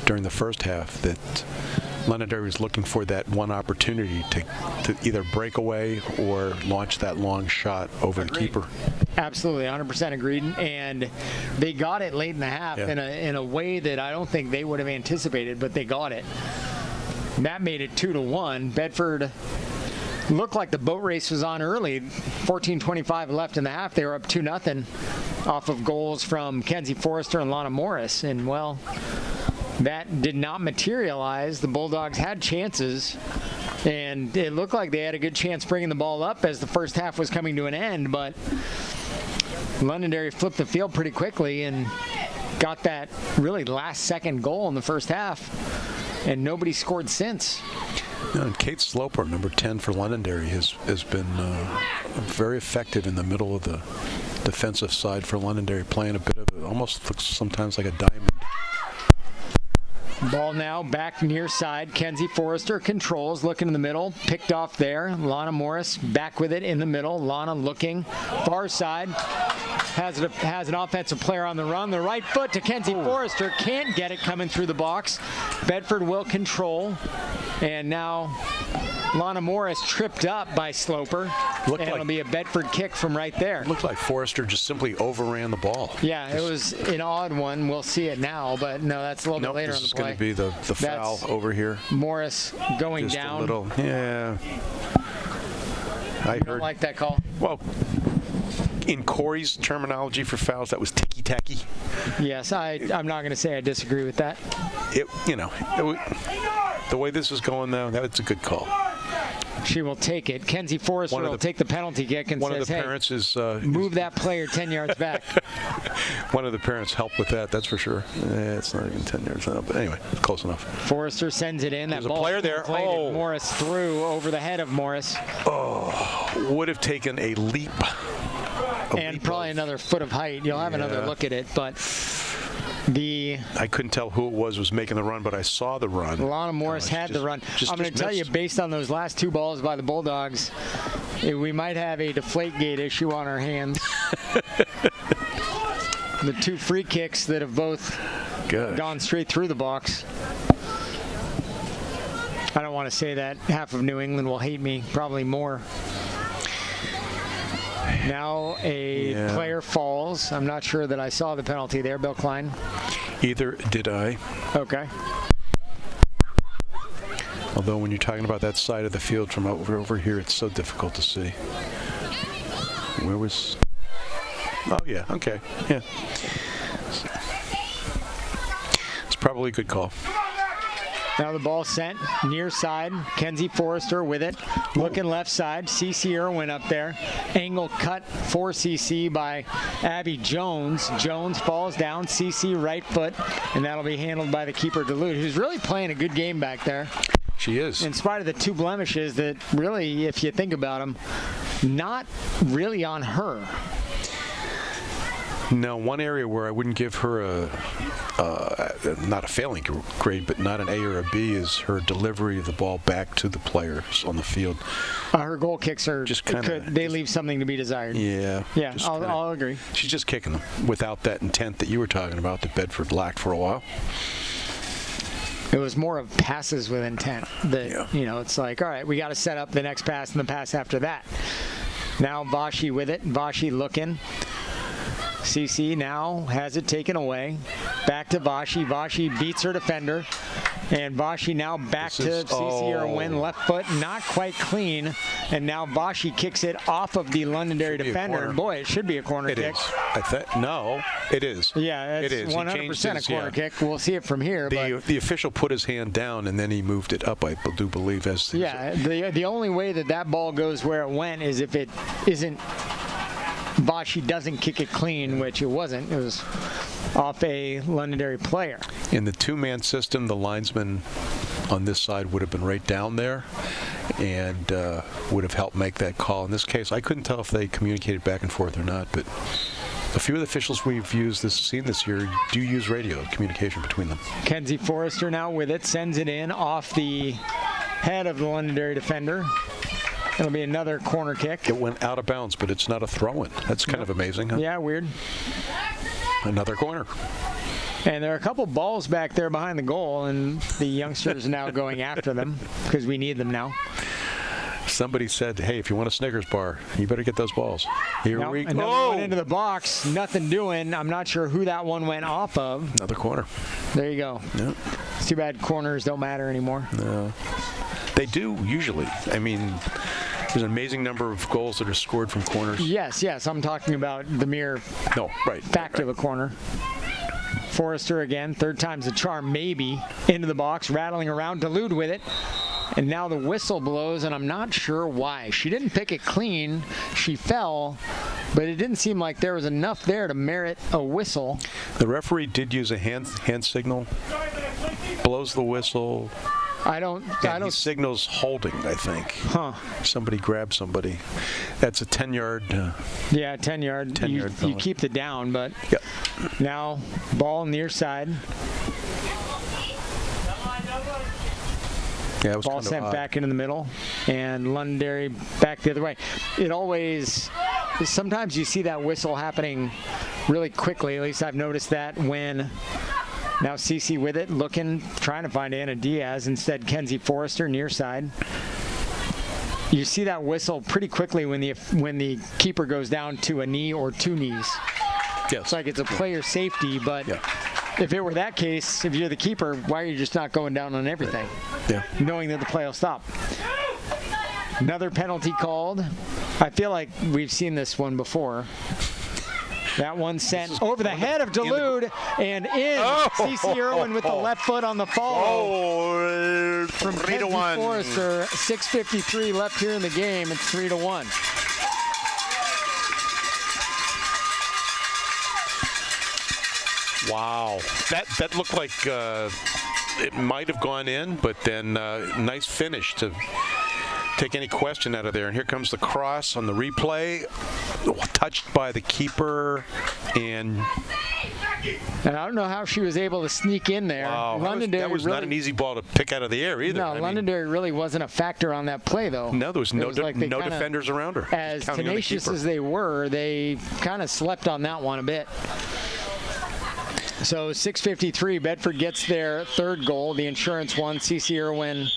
during the first half, that Londonderry was looking for that one opportunity to either break away or launch that long shot over the keeper. Absolutely, 100% agreed. And they got it late in the half in a way that I don't think they would have anticipated, but they got it. And that made it 2-1. Bedford looked like the boat race was on early. 14:25 left in the half. They were up 2-0 off of goals from Kenzie Forrester and Lana Morris. And, well, that did not materialize. The Bulldogs had chances, and it looked like they had a good chance bringing the ball up as the first half was coming to an end. But Londonderry flipped the field pretty quickly and got that really last-second goal in the first half, and nobody scored since. And Kate Sloper, number 10 for Londonderry, has been very effective in the middle of the defensive side for Londonderry, playing a bit of it. Almost looks sometimes like a diamond. Ball now back near side. Kenzie Forrester controls, looking in the middle, picked off there. Lana Morris back with it in the middle. Lana looking far side. Has an offensive player on the run. The right foot to Kenzie Forrester. Can't get it coming through the box. Bedford will control. And now Lana Morris tripped up by Sloper. And it'll be a Bedford kick from right there. Looked like Forrester just simply overran the ball. Yeah, it was an odd one. We'll see it now, but no, that's a little bit later on the play. This is going to be the foul over here. Morris going just down. A little, yeah. I don't like that call. Well, in Corey's terminology for fouls, that was ticky-tacky. Yes, I'm not going to say I disagree with that. The way this is going, though, that's a good call. She will take it. Kenzie Forrester will take the penalty kick and says, hey, move that player 10 yards back. One of the parents helped with that, that's for sure. It's not even 10 yards out, but anyway, close enough. Forrester sends it in. There's a player there. Oh. Morris threw over the head of Morris. Oh, would have taken a leap. And probably another foot of height. You'll have another look at it, but I couldn't tell who it was making the run, but I saw the run. Lana Morris had the run. I'm going to tell you, based on those last two balls by the Bulldogs, we might have a Deflategate issue on our hands. The two free kicks that have both gone straight through the box. I don't want to say that. Half of New England will hate me, probably more. Now a player falls. I'm not sure that I saw the penalty there, Bill Klein. Either did I. Okay. Although when you're talking about that side of the field from over here, it's so difficult to see. Where was... Oh, yeah, okay, yeah. It's probably a good call. Now the ball sent near side. Kenzie Forrester with it. Looking left side. CC Irwin up there. Angle cut for CC by Abby Jones. Jones falls down. CC right foot. And that'll be handled by the keeper, Duluth, who's really playing a good game back there. She is. In spite of the two blemishes that really, if you think about them, not really on her. No, one area where I wouldn't give her not a failing grade, but not an A or a B, is her delivery of the ball back to the players on the field. Her goal kicks are just they leave something to be desired. Yeah. Yeah, I'll agree. She's just kicking them without that intent that you were talking about that Bedford lacked for a while. It was more of passes with intent. That it's like, all right, we got to set up the next pass and the pass after that. Now Vashi with it. Vashi looking. CC now has it taken away. Back to Vashi. Vashi beats her defender. And Vashi now back to CC Irwin. Left foot, not quite clean. And now Vashi kicks it off of the Londonderry defender. And boy, it should be a corner kick. No, it is. Yeah, it's 100% a corner kick. We'll see it from here. The official put his hand down, and then he moved it up, I do believe. The only way that ball goes where it went is if it isn't... Vashi doesn't kick it clean, which it wasn't. It was off a Londonderry player. In the two-man system, the linesman on this side would have been right down there and would have helped make that call. In this case, I couldn't tell if they communicated back and forth or not, but a few of the officials we've seen this year do use radio communication between them. Kenzie Forrester now with it, sends it in off the head of the Londonderry defender. It'll be another corner kick. It went out of bounds, but it's not a throw-in. That's kind of amazing, huh? Yeah, weird. Another corner. And there are a couple balls back there behind the goal, and the youngsters are now going after them because we need them now. Somebody said, hey, if you want a Snickers bar, you better get those balls. Here we go. Another one into the box. Nothing doing. I'm not sure who that one went off of. Another corner. There you go. Yep. It's too bad corners don't matter anymore. No. They do, usually. I mean, there's an amazing number of goals that are scored from corners. Yes. I'm talking about the mere fact of a corner. Forrester again. Third time's the charm, maybe. Into the box, rattling around. Dulude with it. And now the whistle blows, and I'm not sure why. She didn't pick it clean. She fell, but it didn't seem like there was enough there to merit a whistle. The referee did use a hand signal, blows the whistle. He signals holding, I think. Huh. Somebody grabbed somebody. That's a 10-yard. 10-yard. 10-yard you keep the down, but yep. Now ball near side. Yeah, it was ball sent back into the middle, and Londonderry back the other way. Sometimes you see that whistle happening really quickly. At least I've noticed that when now Cece with it, looking, trying to find Anna Diaz. Instead, Kenzie Forrester near side. You see that whistle pretty quickly when the keeper goes down to a knee or two knees. Yes. It's like it's a player safety, but if it were that case, if you're the keeper, why are you just not going down on everything? Yeah. Knowing that the play will stop. Another penalty called. I feel like we've seen this one before. That one sent over the head of Dulude and in. Cece Irwin with the left foot on the follow. From 3-1. Forrester, 6:53 left here in the game. It's 3-1. Wow, that looked like it might have gone in, but then nice finish to take any question out of there. And here comes the cross on the replay, touched by the keeper, and I don't know how she was able to sneak in there. Wow, Londonderry that was not an easy ball to pick out of the air either. No, Londonderry really wasn't a factor on that play, though. No, there was no defenders around her. As tenacious as they were, they kind of slept on that one a bit. So 6:53, Bedford gets their third goal, the insurance one. Cece Irwin,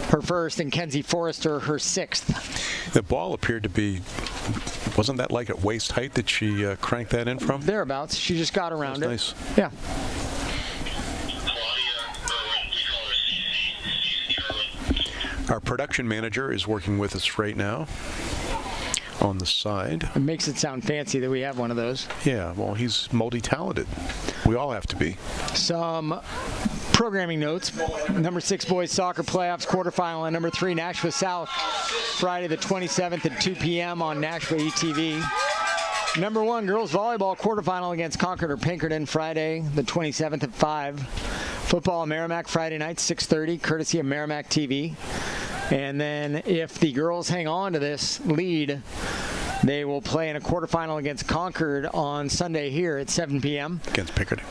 her first, and Kenzie Forrester, her sixth. The ball appeared to be, wasn't that like at waist height that she cranked that in from? Thereabouts. She just got around it. Nice. Yeah. Our production manager is working with us right now on the side. It makes it sound fancy that we have one of those. Yeah, well, he's multi-talented. We all have to be. Some programming notes. Number 6 boys soccer playoffs quarterfinal, and number 3 Nashua South, Friday the 27th at 2 p.m. on Nashua ETV. Number 1 girls volleyball quarterfinal against Concord or Pinkerton, Friday the 27th at 5. Football Merrimack Friday night 6:30, courtesy of Merrimack TV. And then if the girls hang on to this lead, they will play in a quarterfinal against Concord on Sunday here at 7 p.m. Against Pinkerton.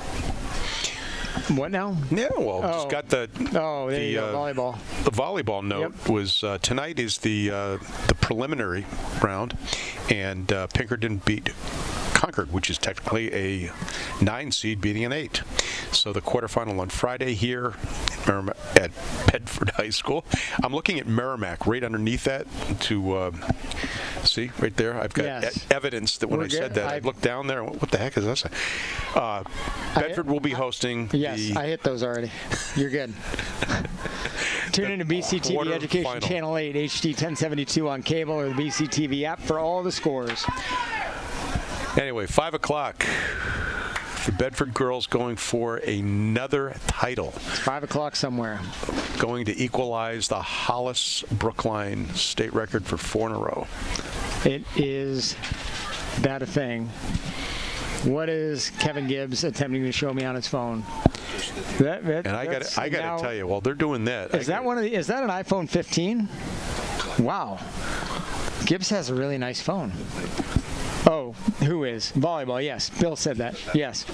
What now? Yeah, well, just got the volleyball. The volleyball note was tonight is the preliminary round, and Pinkerton beat Concord, which is technically a 9 seed beating an 8. So the quarterfinal on Friday here at Bedford High School. I'm looking at Merrimack right underneath that to see right there. I've got evidence that when I said that, I looked down there. What the heck is this? Bedford will be hosting. Yes, I hit those already. You're good. Tune in to BCTV Education Channel 8, HD 1072 on cable or the BCTV app for all the scores. Anyway, 5 o'clock. The Bedford girls going for another title. 5 o'clock somewhere. Going to equalize the Hollis Brookline state record for 4 in a row. It is that a thing. What is Kevin Gibbs attempting to show me on his phone? And I got to tell you, while they're doing that, is that an iPhone 15? Wow. Gibbs has a really nice phone. Oh, who is? Volleyball, yes. Bill said that. Yes.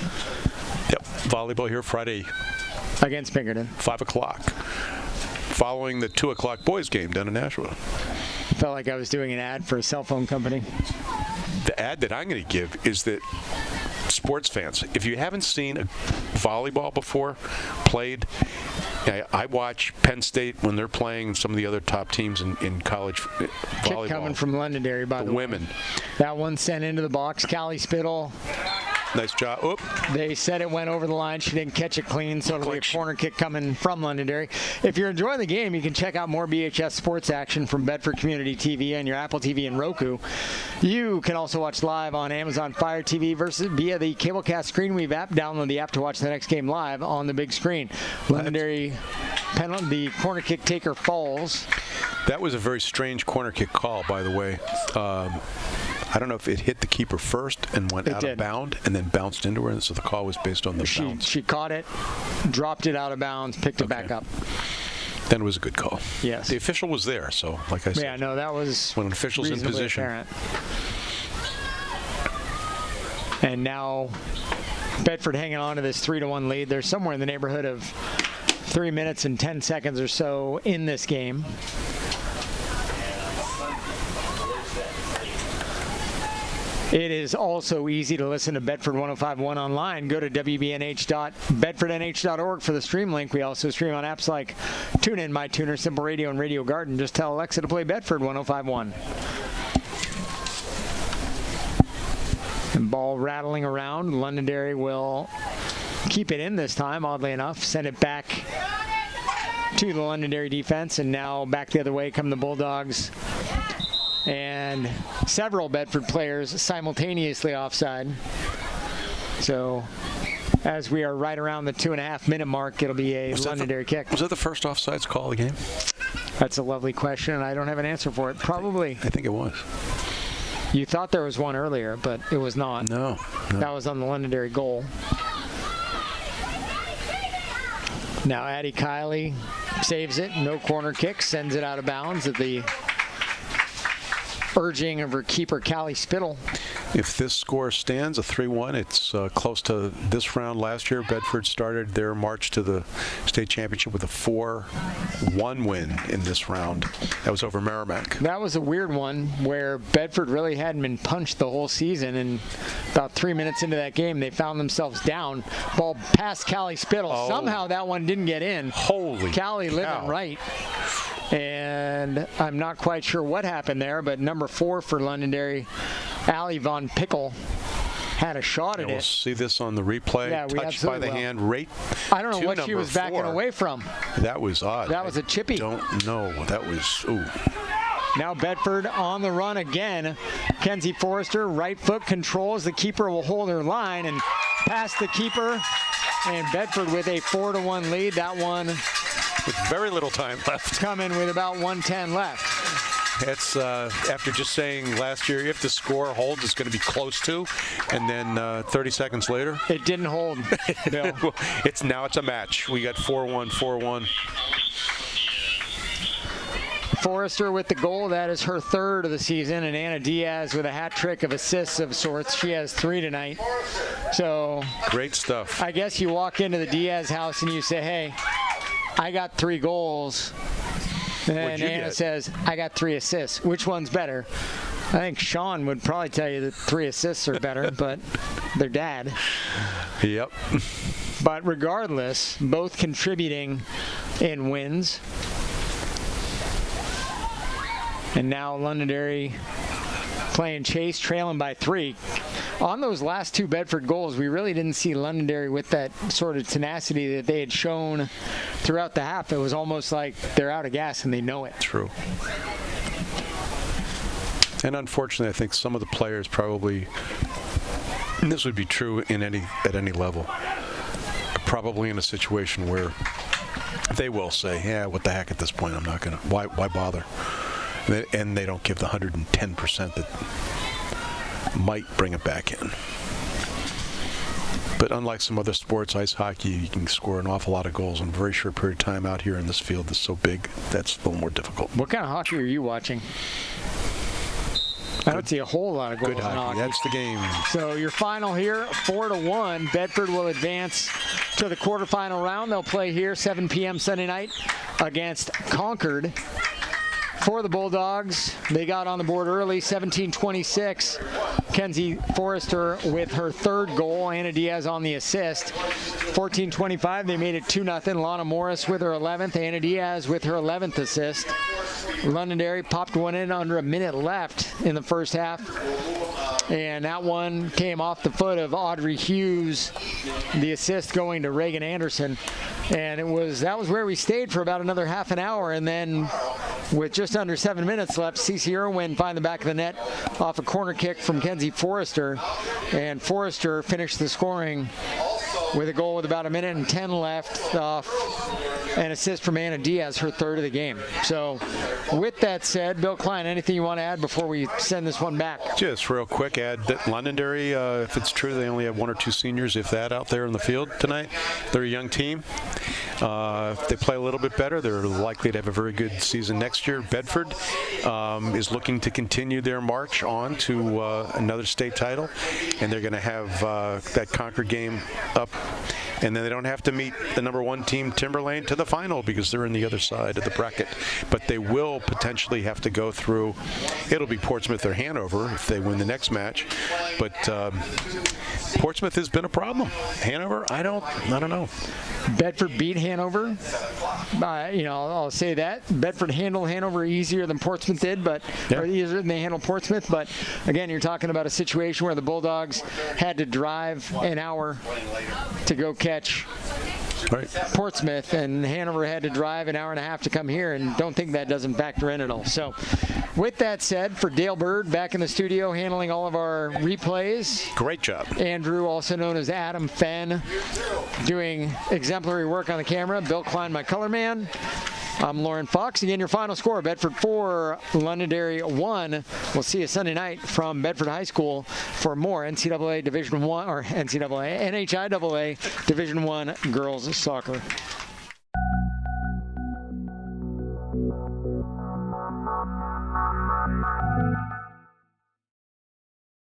Yep. Volleyball here Friday. Against Pinkerton. 5 o'clock. Following the 2 o'clock boys game down in Nashua. Felt like I was doing an ad for a cell phone company. The ad that I'm going to give is that sports fans, if you haven't seen a volleyball before played, I watch Penn State when they're playing some of the other top teams in college volleyball. Kick coming from Londonderry, by the way. Women. That one sent into the box. Callie Spittle. Nice job. Oop. They said it went over the line. She didn't catch it clean, so it'll be a corner kick coming from Londonderry. If you're enjoying the game, you can check out more BHS sports action from Bedford Community TV and your Apple TV and Roku. You can also watch live on Amazon Fire TV via the Cablecast ScreenWeave app. Download the app to watch the next game live on the big screen. Londonderry penalty, the corner kick taker falls. That was a very strange corner kick call, by the way. I don't know if it hit the keeper first and went out of bounds and then bounced into her, and so the call was based on the bounce. She caught it, dropped it out of bounds, picked it back up. Then it was a good call. Yes. The official was there, so like I said. Yeah, no, that was when an official's in position. Apparent. And now Bedford hanging on to this 3-1 lead. They're somewhere in the neighborhood of 3 minutes and 10 seconds or so in this game. It is also easy to listen to Bedford 105.1 online. Go to wbnh.bedfordnh.org for the stream link. We also stream on apps like TuneIn, MyTuner, Simple Radio, and Radio Garden. Just tell Alexa to play Bedford 105.1. And ball rattling around. Londonderry will keep it in this time, oddly enough. Send it back to the Londonderry defense. And now back the other way come the Bulldogs. And several Bedford players simultaneously offside. So as we are right around the 2.5-minute mark, it'll be a Londonderry kick. Was that the first offsides call of the game? That's a lovely question, and I don't have an answer for it. Probably. I think it was. You thought there was one earlier, but it was not. No. That was on the Londonderry goal. Now Addie Kiley saves it. No corner kick. Sends it out of bounds at the urging of her keeper, Callie Spittle. If this score stands, a 3-1, it's close to this round last year. Bedford started their march to the state championship with a 4-1 win in this round. That was over Merrimack. That was a weird one where Bedford really hadn't been punched the whole season, and about 3 minutes into that game, they found themselves down. Ball past Callie Spittle. Oh. Somehow that one didn't get in. Holy Callie living right. And I'm not quite sure what happened there, but number 4 for Londonderry, Allie Von Pickle, had a shot at it. We'll see this on the replay. Yeah, we touched by the will. hand right I don't know to what she was backing 4. away from. That was odd. That was a chippy. Don't know. That was, ooh. Now Bedford on the run again. Kenzie Forrester, right foot controls. The keeper will hold her line and pass the keeper. And Bedford with a 4-1 lead. That one with very little time left. Coming with about 1:10 left. It's after just saying last year, if the score holds, it's going to be close to, and then 30 seconds later, it didn't hold. Bill. It's a match. We got 4-1, 4-1. Forrester with the goal. That is her 3rd of the season, and Anna Diaz with a hat trick of assists of sorts. She has 3 tonight. So great stuff. I guess you walk into the Diaz house and you say, "Hey, I got 3 goals." And Anna says, "I got 3 assists. Which one's better?" I think Sean would probably tell you that 3 assists are better, but their dad. Yep. But regardless, both contributing in wins. And now Londonderry playing chase, trailing by 3. On those last 2 Bedford goals, we really didn't see Londonderry with that sort of tenacity that they had shown throughout the half. It was almost like they're out of gas and they know it. True. And unfortunately, I think some of the players probably, and this would be true at any level, are probably in a situation where they will say, "Yeah, what the heck at this point? I'm not gonna. Why bother?" And they don't give the 110% that might bring it back in. But unlike some other sports, ice hockey, you can score an awful lot of goals in a very short period of time. Out here in this field that's so big, that's a little more difficult. What kind of hockey are you watching? I don't see a whole lot of goals in hockey. That's the game. So your final here, 4-1. Bedford will advance to the quarterfinal round. They'll play here 7 p.m. Sunday night against Concord. For the Bulldogs, they got on the board early, 17-26. Kenzie Forrester with her third goal. Anna Diaz on the assist. 14:25, they made it 2-0. Lana Morris with her 11th. Anna Diaz with her 11th assist. Londonderry popped one in under a minute left in the first half. And that one came off the foot of Audrey Hughes, the assist going to Reagan Anderson. And that was where we stayed for about another half an hour. And then with just under 7 minutes left, Cece Irwin find the back of the net off a corner kick from Kenzie Forrester. And Forrester finished the scoring with a goal with about 1:10 left off an assist from Anna Diaz, her third of the game. So with that said, Bill Klein, anything you want to add before we send this one back? Just real quick, add that Londonderry, if it's true, they only have 1 or 2 seniors, if that, out there in the field tonight. They're a young team. If they play a little bit better, they're likely to have a very good season next year. Bedford is looking to continue their march on to another state title, and they're going to have that Concord game up. And then they don't have to meet the #1 team, Timberlane, to the final because they're in the other side of the bracket. But they will potentially have to go through. It'll be Portsmouth or Hanover if they win the next match. But Portsmouth has been a problem. Hanover, I don't know. Bedford beat Hanover. I'll say that. Bedford handled Hanover easier than Portsmouth did, or easier than they handled Portsmouth. But again, you're talking about a situation where the Bulldogs had to drive an hour to go catch Portsmouth, and Hanover had to drive an hour and a half to come here, and don't think that doesn't factor in at all. So with that said, for Dale Bird back in the studio handling all of our replays. Great job. Andrew, also known as Adam Fenn, doing exemplary work on the camera. Bill Klein, my color man. I'm Lauren Fox. Again, your final score, Bedford 4, Londonderry 1. We'll see you Sunday night from Bedford High School for more NCAA Division 1, or NHIAA Division 1 girls soccer.